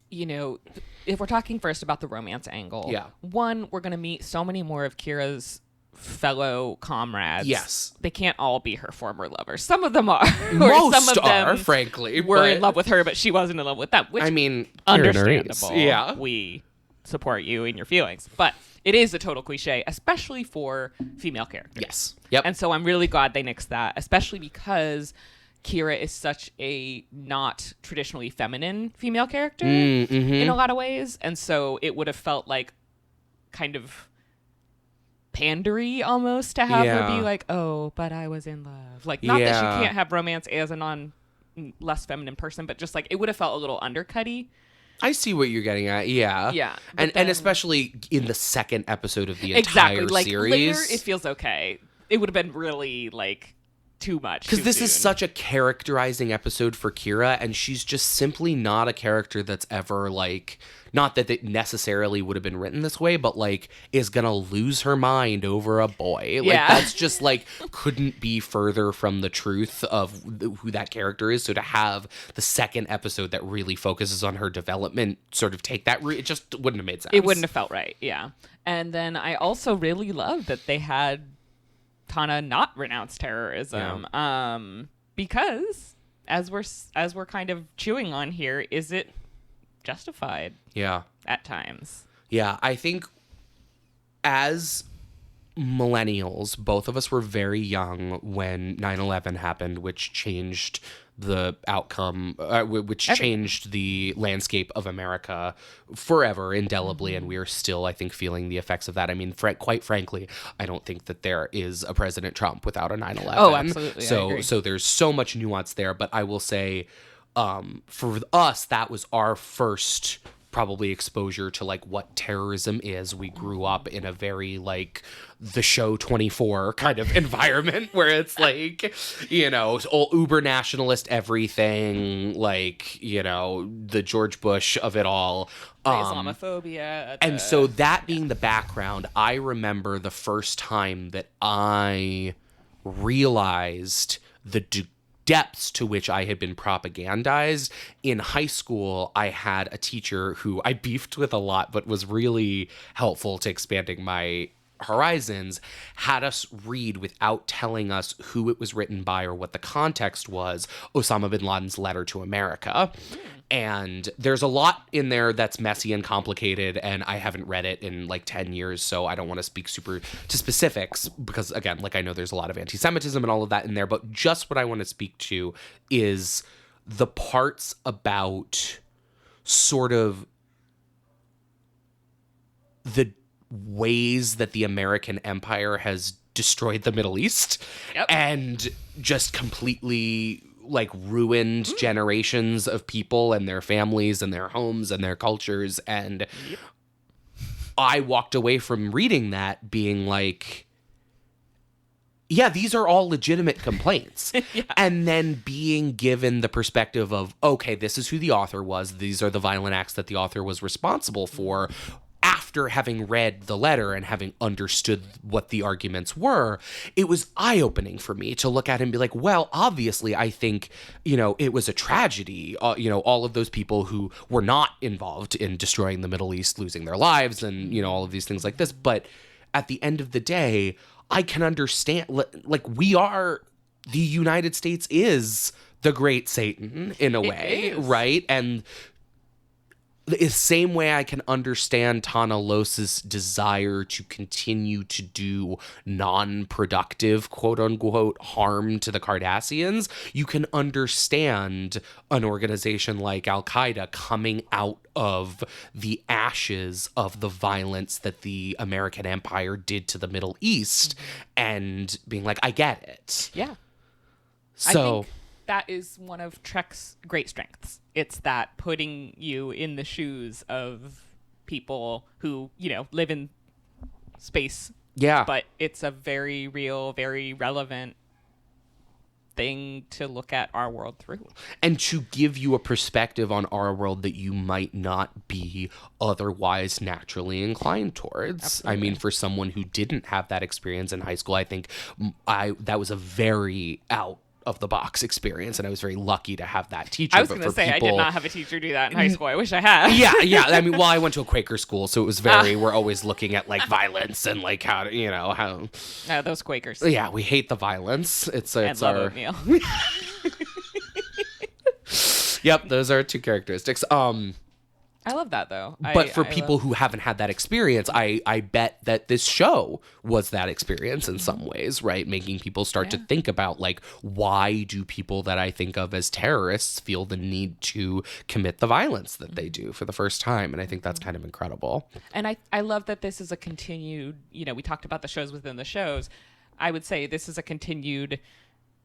if we're talking first about the romance angle, one, we're going to meet so many more of Kira's fellow comrades. Yes. They can't all be her former lovers. Some of them are. Most some of them are, frankly. Were in love with her, but she wasn't in love with them, which, I mean, understandable. Yeah. We support you in your feelings. But it is a total cliche, especially for female characters. Yes. Yep. And so I'm really glad they nixed that, especially because Kira is such a not traditionally feminine female character in a lot of ways. And so it would have felt like kind of pandery almost to have her be like, oh, but I was in love. Like, not that she can't have romance as a less feminine person, but just like it would have felt a little undercutty. I see what you're getting at. Yeah. Yeah. And especially in the second episode of the entire series. Later, it feels okay. It would have been really like too much. Because this is such a characterizing episode for Kira, and she's just simply not a character that's ever like, not that it necessarily would have been written this way, but like is gonna lose her mind over a boy. Like that's just like couldn't be further from the truth of who that character is. So to have the second episode that really focuses on her development sort of take that route, it just wouldn't have made sense. It wouldn't have felt right. Yeah. And then I also really love that they had Tana not renounce terrorism, because as we're kind of chewing on here, is it justified? Yeah, at times. Yeah, I think as millennials, both of us were very young when 9/11 happened, which changed the outcome, which changed the landscape of America forever, indelibly, and we are still, I think, feeling the effects of that. I mean, quite frankly, I don't think that there is a President Trump without a 9/11. Oh, absolutely. So there's so much nuance there, but I will say, for us, that was our first probably exposure to like what terrorism is. We grew up in a very like the show 24 kind of environment where it's like, you know, all uber nationalist everything, like, you know, the George Bush of it all. The Islamophobia. And so that being the background, I remember the first time that I realized the depths to which I had been propagandized. In high school, I had a teacher who I beefed with a lot, but was really helpful to expanding my horizons, had us read, without telling us who it was written by or what the context was, Osama bin Laden's Letter to America. And there's a lot in there that's messy and complicated, and I haven't read it in like 10 years, so I don't want to speak super to specifics because, again, like I know there's a lot of anti-Semitism and all of that in there, but just what I want to speak to is the parts about sort of the ways that the American empire has destroyed the Middle East and just completely like ruined generations of people and their families and their homes and their cultures. And I walked away from reading that being like, yeah, these are all legitimate complaints. And then being given the perspective of, okay, this is who the author was. These are the violent acts that the author was responsible for. After having read the letter and having understood what the arguments were, it was eye-opening for me to look at it and be like, well, obviously, I think, you know, it was a tragedy. You know, all of those people who were not involved in destroying the Middle East, losing their lives and, you know, all of these things like this. But at the end of the day, I can understand, like, the United States is the great Satan in a way, right? And the same way I can understand Tana Los's desire to continue to do non-productive, quote-unquote, harm to the Cardassians, you can understand an organization like Al-Qaeda coming out of the ashes of the violence that the American empire did to the Middle East and being like, I get it. Yeah. So that is one of Trek's great strengths. It's that putting you in the shoes of people who, you know, live in space. Yeah. But it's a very real, very relevant thing to look at our world through. And to give you a perspective on our world that you might not be otherwise naturally inclined towards. Absolutely. I mean, for someone who didn't have that experience in high school, I think that was a very out of the box experience, and I was very lucky to have that teacher. I was going to say, I did not have a teacher do that in high school. I wish I had. Yeah. I mean, well, I went to a Quaker school, so it was very, we're always looking at like violence and like how to, you know, how. Those Quakers. Yeah, we hate the violence. It's our. Oatmeal. Yep, those are two characteristics. I love that though. But for people who haven't had that experience, I bet that this show was that experience in some ways, right? Making people start to think about like, why do people that I think of as terrorists feel the need to commit the violence that they do for the first time? And I think that's kind of incredible. And I love that this is a continued, you know, we talked about the shows within the shows. I would say this is a continued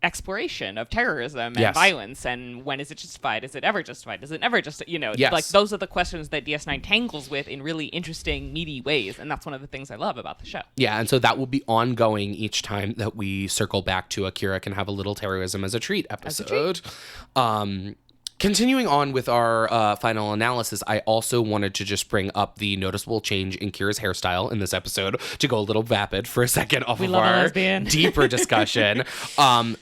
exploration of terrorism and violence, and when is it justified? Is it ever justified? Is it never just, you know, like those are the questions that DS9 tangles with in really interesting, meaty ways, and that's one of the things I love about the show. Yeah, and so that will be ongoing each time that we circle back to Akira Can Have a Little Terrorism as a Treat episode. Continuing on with our final analysis, I also wanted to just bring up the noticeable change in Kira's hairstyle in this episode to go a little vapid for a second off of our deeper discussion.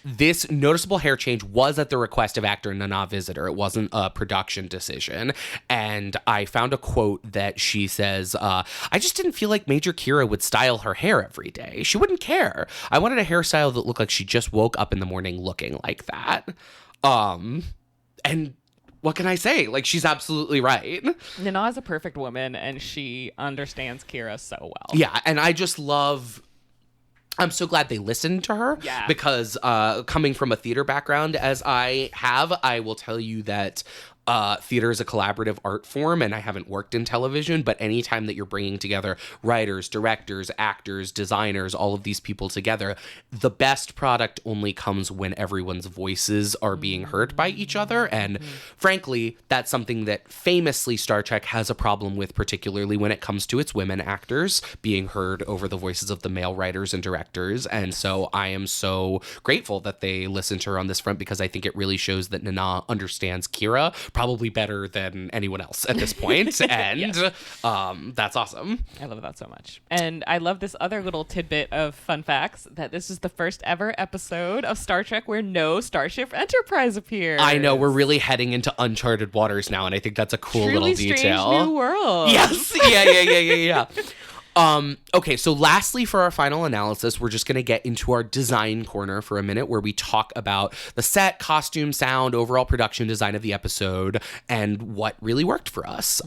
This noticeable hair change was at the request of actor Nana Visitor. It wasn't a production decision. And I found a quote that she says, I just didn't feel like Major Kira would style her hair every day. She wouldn't care. I wanted a hairstyle that looked like she just woke up in the morning looking like that. And what can I say? Like, she's absolutely right. Nana is a perfect woman, and she understands Kira so well. Yeah, and I just love... I'm so glad they listened to her. Yeah. Because coming from a theater background as I have, I will tell you that theater is a collaborative art form, and I haven't worked in television, but anytime that you're bringing together writers, directors, actors, designers, all of these people together, the best product only comes when everyone's voices are being heard by each other. And frankly, that's something that famously Star Trek has a problem with, particularly when it comes to its women actors being heard over the voices of the male writers and directors. And so I am so grateful that they listened to her on this front, because I think it really shows that Nana understands Kira probably better than anyone else at this point. And that's awesome. I love that so much. And I love this other little tidbit of fun facts, that this is the first ever episode of Star Trek where no Starship Enterprise appears. I know, we're really heading into uncharted waters now, and I think that's a cool Truly little strange detail. new world. Yes. Yeah. Okay, so lastly, for our final analysis, we're just going to get into our design corner for a minute, where we talk about the set, costume, sound, overall production design of the episode, and what really worked for us.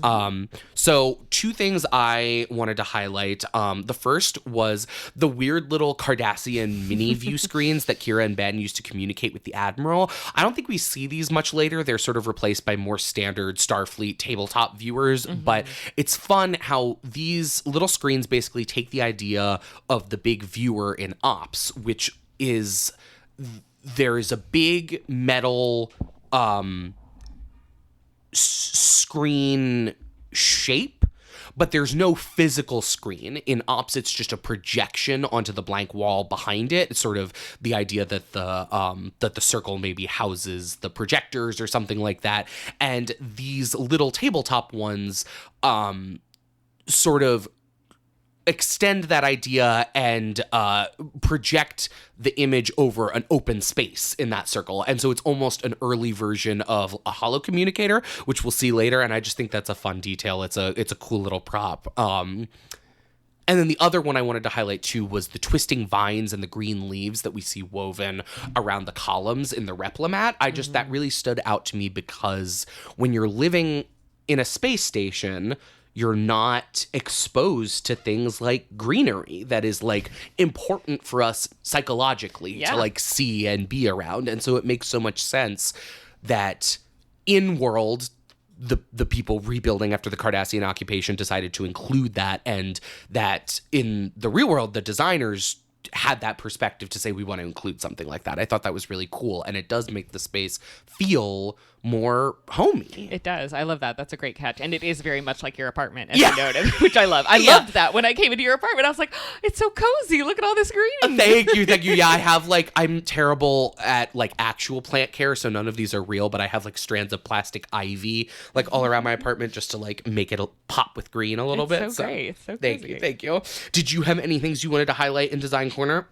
So two things I wanted to highlight. The first was the weird little Cardassian mini view screens that Kira and Ben used to communicate with the Admiral. I don't think we see these much later. They're sort of replaced by more standard Starfleet tabletop viewers, but it's fun how these little screens basically take the idea of the big viewer in Ops, which is there is a big metal screen shape, but there's no physical screen. In Ops, it's just a projection onto the blank wall behind it. It's sort of the idea that the circle maybe houses the projectors or something like that. And these little tabletop ones sort of extend that idea and project the image over an open space in that circle. And so it's almost an early version of a holo communicator, which we'll see later. And I just think that's a fun detail. It's a cool little prop. And then the other one I wanted to highlight too was the twisting vines and the green leaves that we see woven around the columns in the replimat. That really stood out to me, because when you're living in a space station, you're not exposed to things like greenery that is like important for us psychologically to like see and be around. And so it makes so much sense that in world, the people rebuilding after the Cardassian occupation decided to include that, and that in the real world, the designers had that perspective to say, we want to include something like that. I thought that was really cool, and it does make the space feel more homey. It does. I love that. That's a great catch. And it is very much like your apartment, as you noted, which I love. I loved that. When I came into your apartment, I was like, oh, it's so cozy. Look at all this green. Thank you. Yeah, I have I'm terrible at actual plant care, so none of these are real, but I have strands of plastic ivy all around my apartment just to make it pop with green a little bit. So great. It's so cozy. Thank you. Did you have any things you wanted to highlight in Design Corner?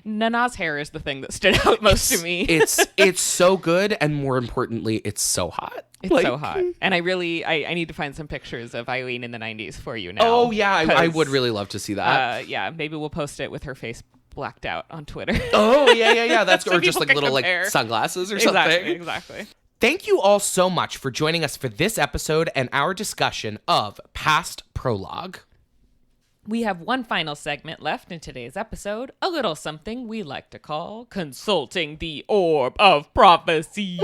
Nana's hair is the thing that stood out most to me. It's so good, and more importantly, it's so hot. It's so hot. And I need to find some pictures of Eileen in the 90s for you now. Oh, yeah. I would really love to see that. Maybe we'll post it with her face blacked out on Twitter. Oh, yeah. That's so or just little sunglasses or something. Exactly. Thank you all so much for joining us for this episode and our discussion of Past Prologue. We have one final segment left in today's episode, a little something we like to call Consulting the Orb of Prophecy,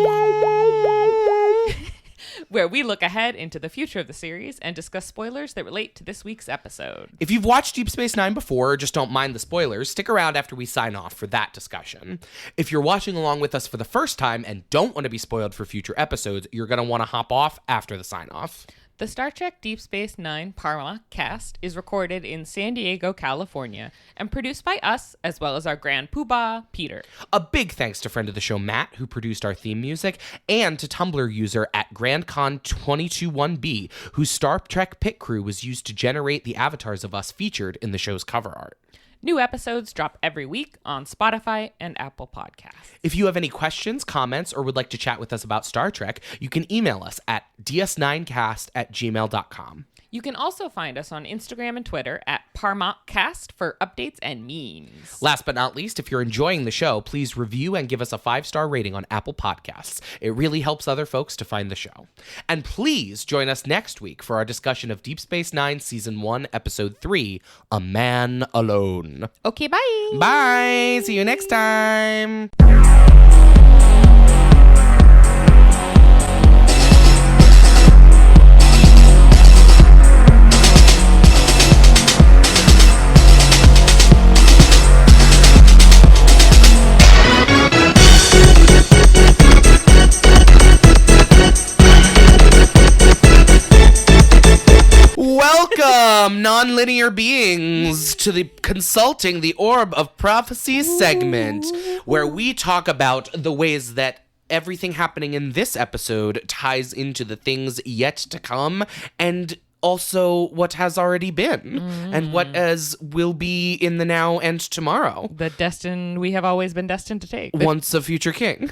where we look ahead into the future of the series and discuss spoilers that relate to this week's episode. If you've watched Deep Space Nine before or just don't mind the spoilers, stick around after we sign off for that discussion. If you're watching along with us for the first time and don't want to be spoiled for future episodes, you're going to want to hop off after the sign-off. The Star Trek Deep Space Nine Parma cast is recorded in San Diego, California, and produced by us, as well as our grand poobah, Peter. A big thanks to friend of the show, Matt, who produced our theme music, and to Tumblr user at GrandCon221B, whose Star Trek pit crew was used to generate the avatars of us featured in the show's cover art. New episodes drop every week on Spotify and Apple Podcasts. If you have any questions, comments, or would like to chat with us about Star Trek, you can email us at ds9cast@gmail.com. You can also find us on Instagram and Twitter at ParmocCast for updates and memes. Last but not least, if you're enjoying the show, please review and give us a 5-star rating on Apple Podcasts. It really helps other folks to find the show. And please join us next week for our discussion of Deep Space Nine Season 1, Episode 3, A Man Alone. soon. Okay, bye. Bye. See you next time. Welcome, non-linear beings, to the Consulting the Orb of Prophecy segment, where we talk about the ways that everything happening in this episode ties into the things yet to come, and also what has already been, and what as will be in the now and tomorrow. The destined we have always been destined to take. Once a future king.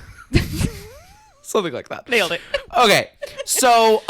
Something like that. Nailed it. Okay, so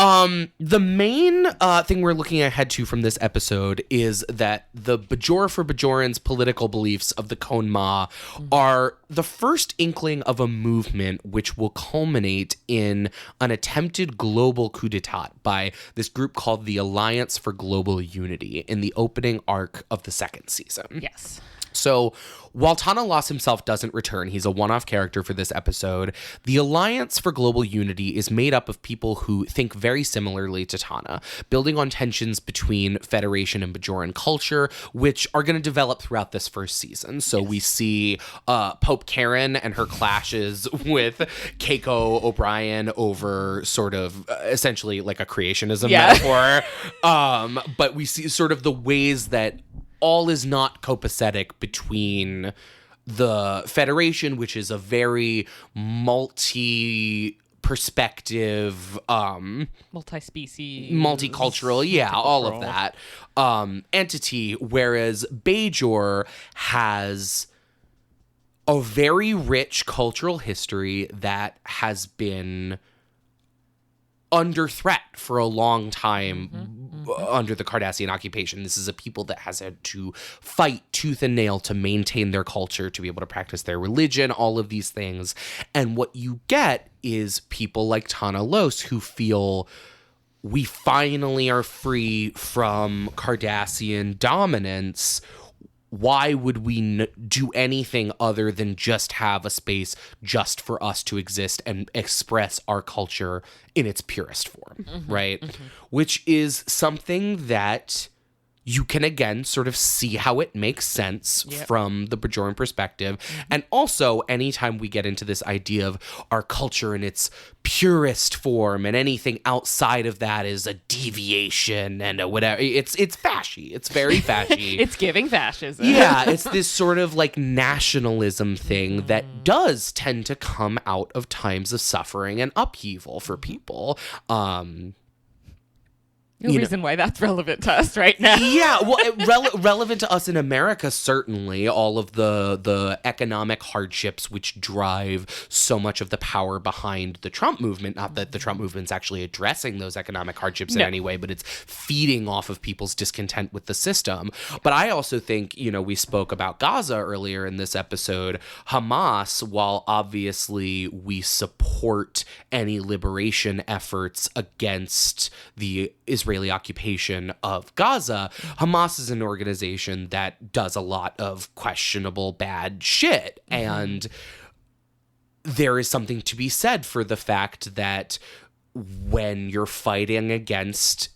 the main thing we're looking ahead to from this episode is that the Bajor for Bajoran's political beliefs of the Khon-Ma are the first inkling of a movement which will culminate in an attempted global coup d'etat by this group called the Alliance for Global Unity in the opening arc of the second season. Yes. So while Tana Loss himself doesn't return, he's a one-off character for this episode, the Alliance for Global Unity is made up of people who think very similarly to Tana, building on tensions between Federation and Bajoran culture, which are going to develop throughout this first season. So we see Pope Karen and her clashes with Keiko O'Brien over sort of essentially like a creationism metaphor. But we see sort of the ways that all is not copacetic between the Federation, which is a very multi-perspective, multi-species, multicultural, all of that, entity, whereas Bajor has a very rich cultural history that has been under threat for a long time under the Cardassian occupation. This is a people that has had to fight tooth and nail to maintain their culture, to be able to practice their religion, all of these things. And what you get is people like Tana Los who feel we finally are free from Cardassian dominance. Why would we do anything other than just have a space just for us to exist and express our culture in its purest form, right? Which is something that you can, again, sort of see how it makes sense from the Bajoran perspective. And also, anytime we get into this idea of our culture in its purest form and anything outside of that is a deviation and a whatever, it's fashy. It's very fashy. It's giving fascism. Yeah, it's this sort of like nationalism thing that does tend to come out of times of suffering and upheaval for people. No reason why that's relevant to us right now. Yeah, well, relevant to us in America, certainly. All of the economic hardships which drive so much of the power behind the Trump movement. Not that the Trump movement's actually addressing those economic hardships in any way, but it's feeding off of people's discontent with the system. But I also think, we spoke about Gaza earlier in this episode. Hamas, while obviously we support any liberation efforts against the Israeli occupation of Gaza, Hamas is an organization that does a lot of questionable bad shit. And there is something to be said for the fact that when you're fighting against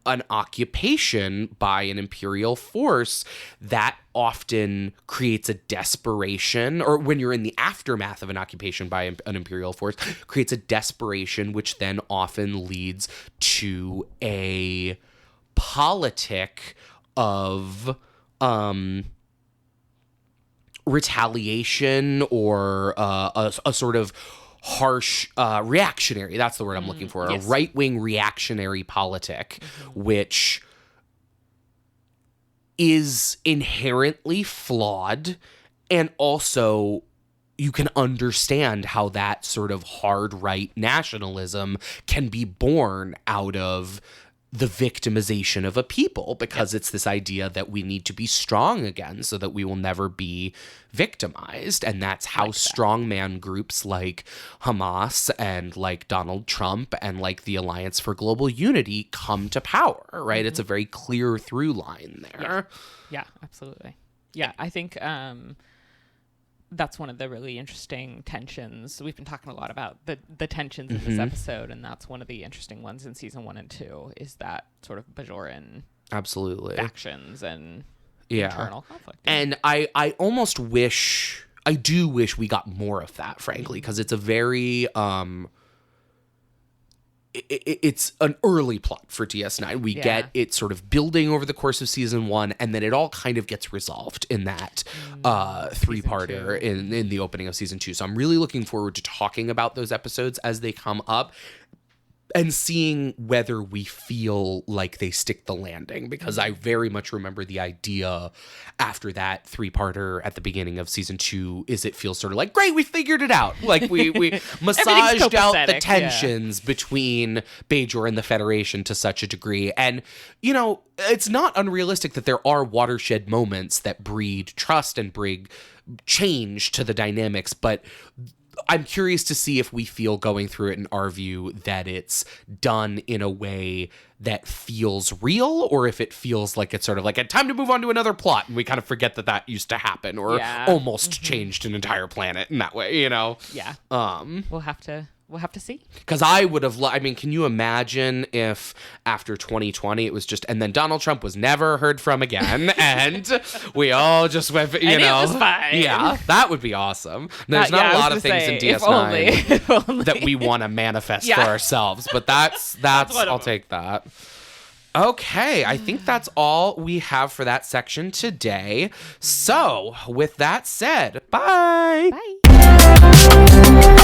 an occupation by an imperial force, that often creates a desperation, or when you're in the aftermath of an occupation by an imperial force, creates a desperation, which then often leads to a politic of retaliation or a sort of harsh reactionary, that's the word I'm looking for, a right-wing reactionary politic, which is inherently flawed, and also you can understand how that sort of hard right nationalism can be born out of the victimization of a people, because it's this idea that we need to be strong again so that we will never be victimized. And that's how strongman groups like Hamas and like Donald Trump and like the Alliance for Global Unity come to power, right? It's a very clear through line there. Yeah, absolutely. Yeah, I think that's one of the really interesting tensions. We've been talking a lot about the tensions in this episode, and that's one of the interesting ones in season 1 and 2 is that sort of Bajoran absolutely factions and internal conflict. Yeah. And I almost wish, I do wish we got more of that, frankly, because it's a very it's an early plot for DS9. We get it sort of building over the course of season 1, and then it all kind of gets resolved in that 3-parter in the opening of season 2. So I'm really looking forward to talking about those episodes as they come up and seeing whether we feel like they stick the landing, because I very much remember the idea after that 3-parter at the beginning of season 2 is it feels sort of like, great, we figured it out. Like we massaged out the tensions between Bajor and the Federation to such a degree. And, you know, it's not unrealistic that there are watershed moments that breed trust and bring change to the dynamics, but I'm curious to see if we feel going through it in our view that it's done in a way that feels real, or if it feels like it's sort of like a time to move on to another plot and we kind of forget that used to happen, or almost changed an entire planet in that way, you know? Yeah. We'll have to see. Because I would have, I mean, can you imagine if after 2020 it was just, and then Donald Trump was never heard from again, and we all just went, you know. It was fine. Yeah, that would be awesome. There's not a lot of things in DS9 if only. that we want to manifest for ourselves, but that's I'll take that. Okay, I think that's all we have for that section today. So, with that said, bye. Bye.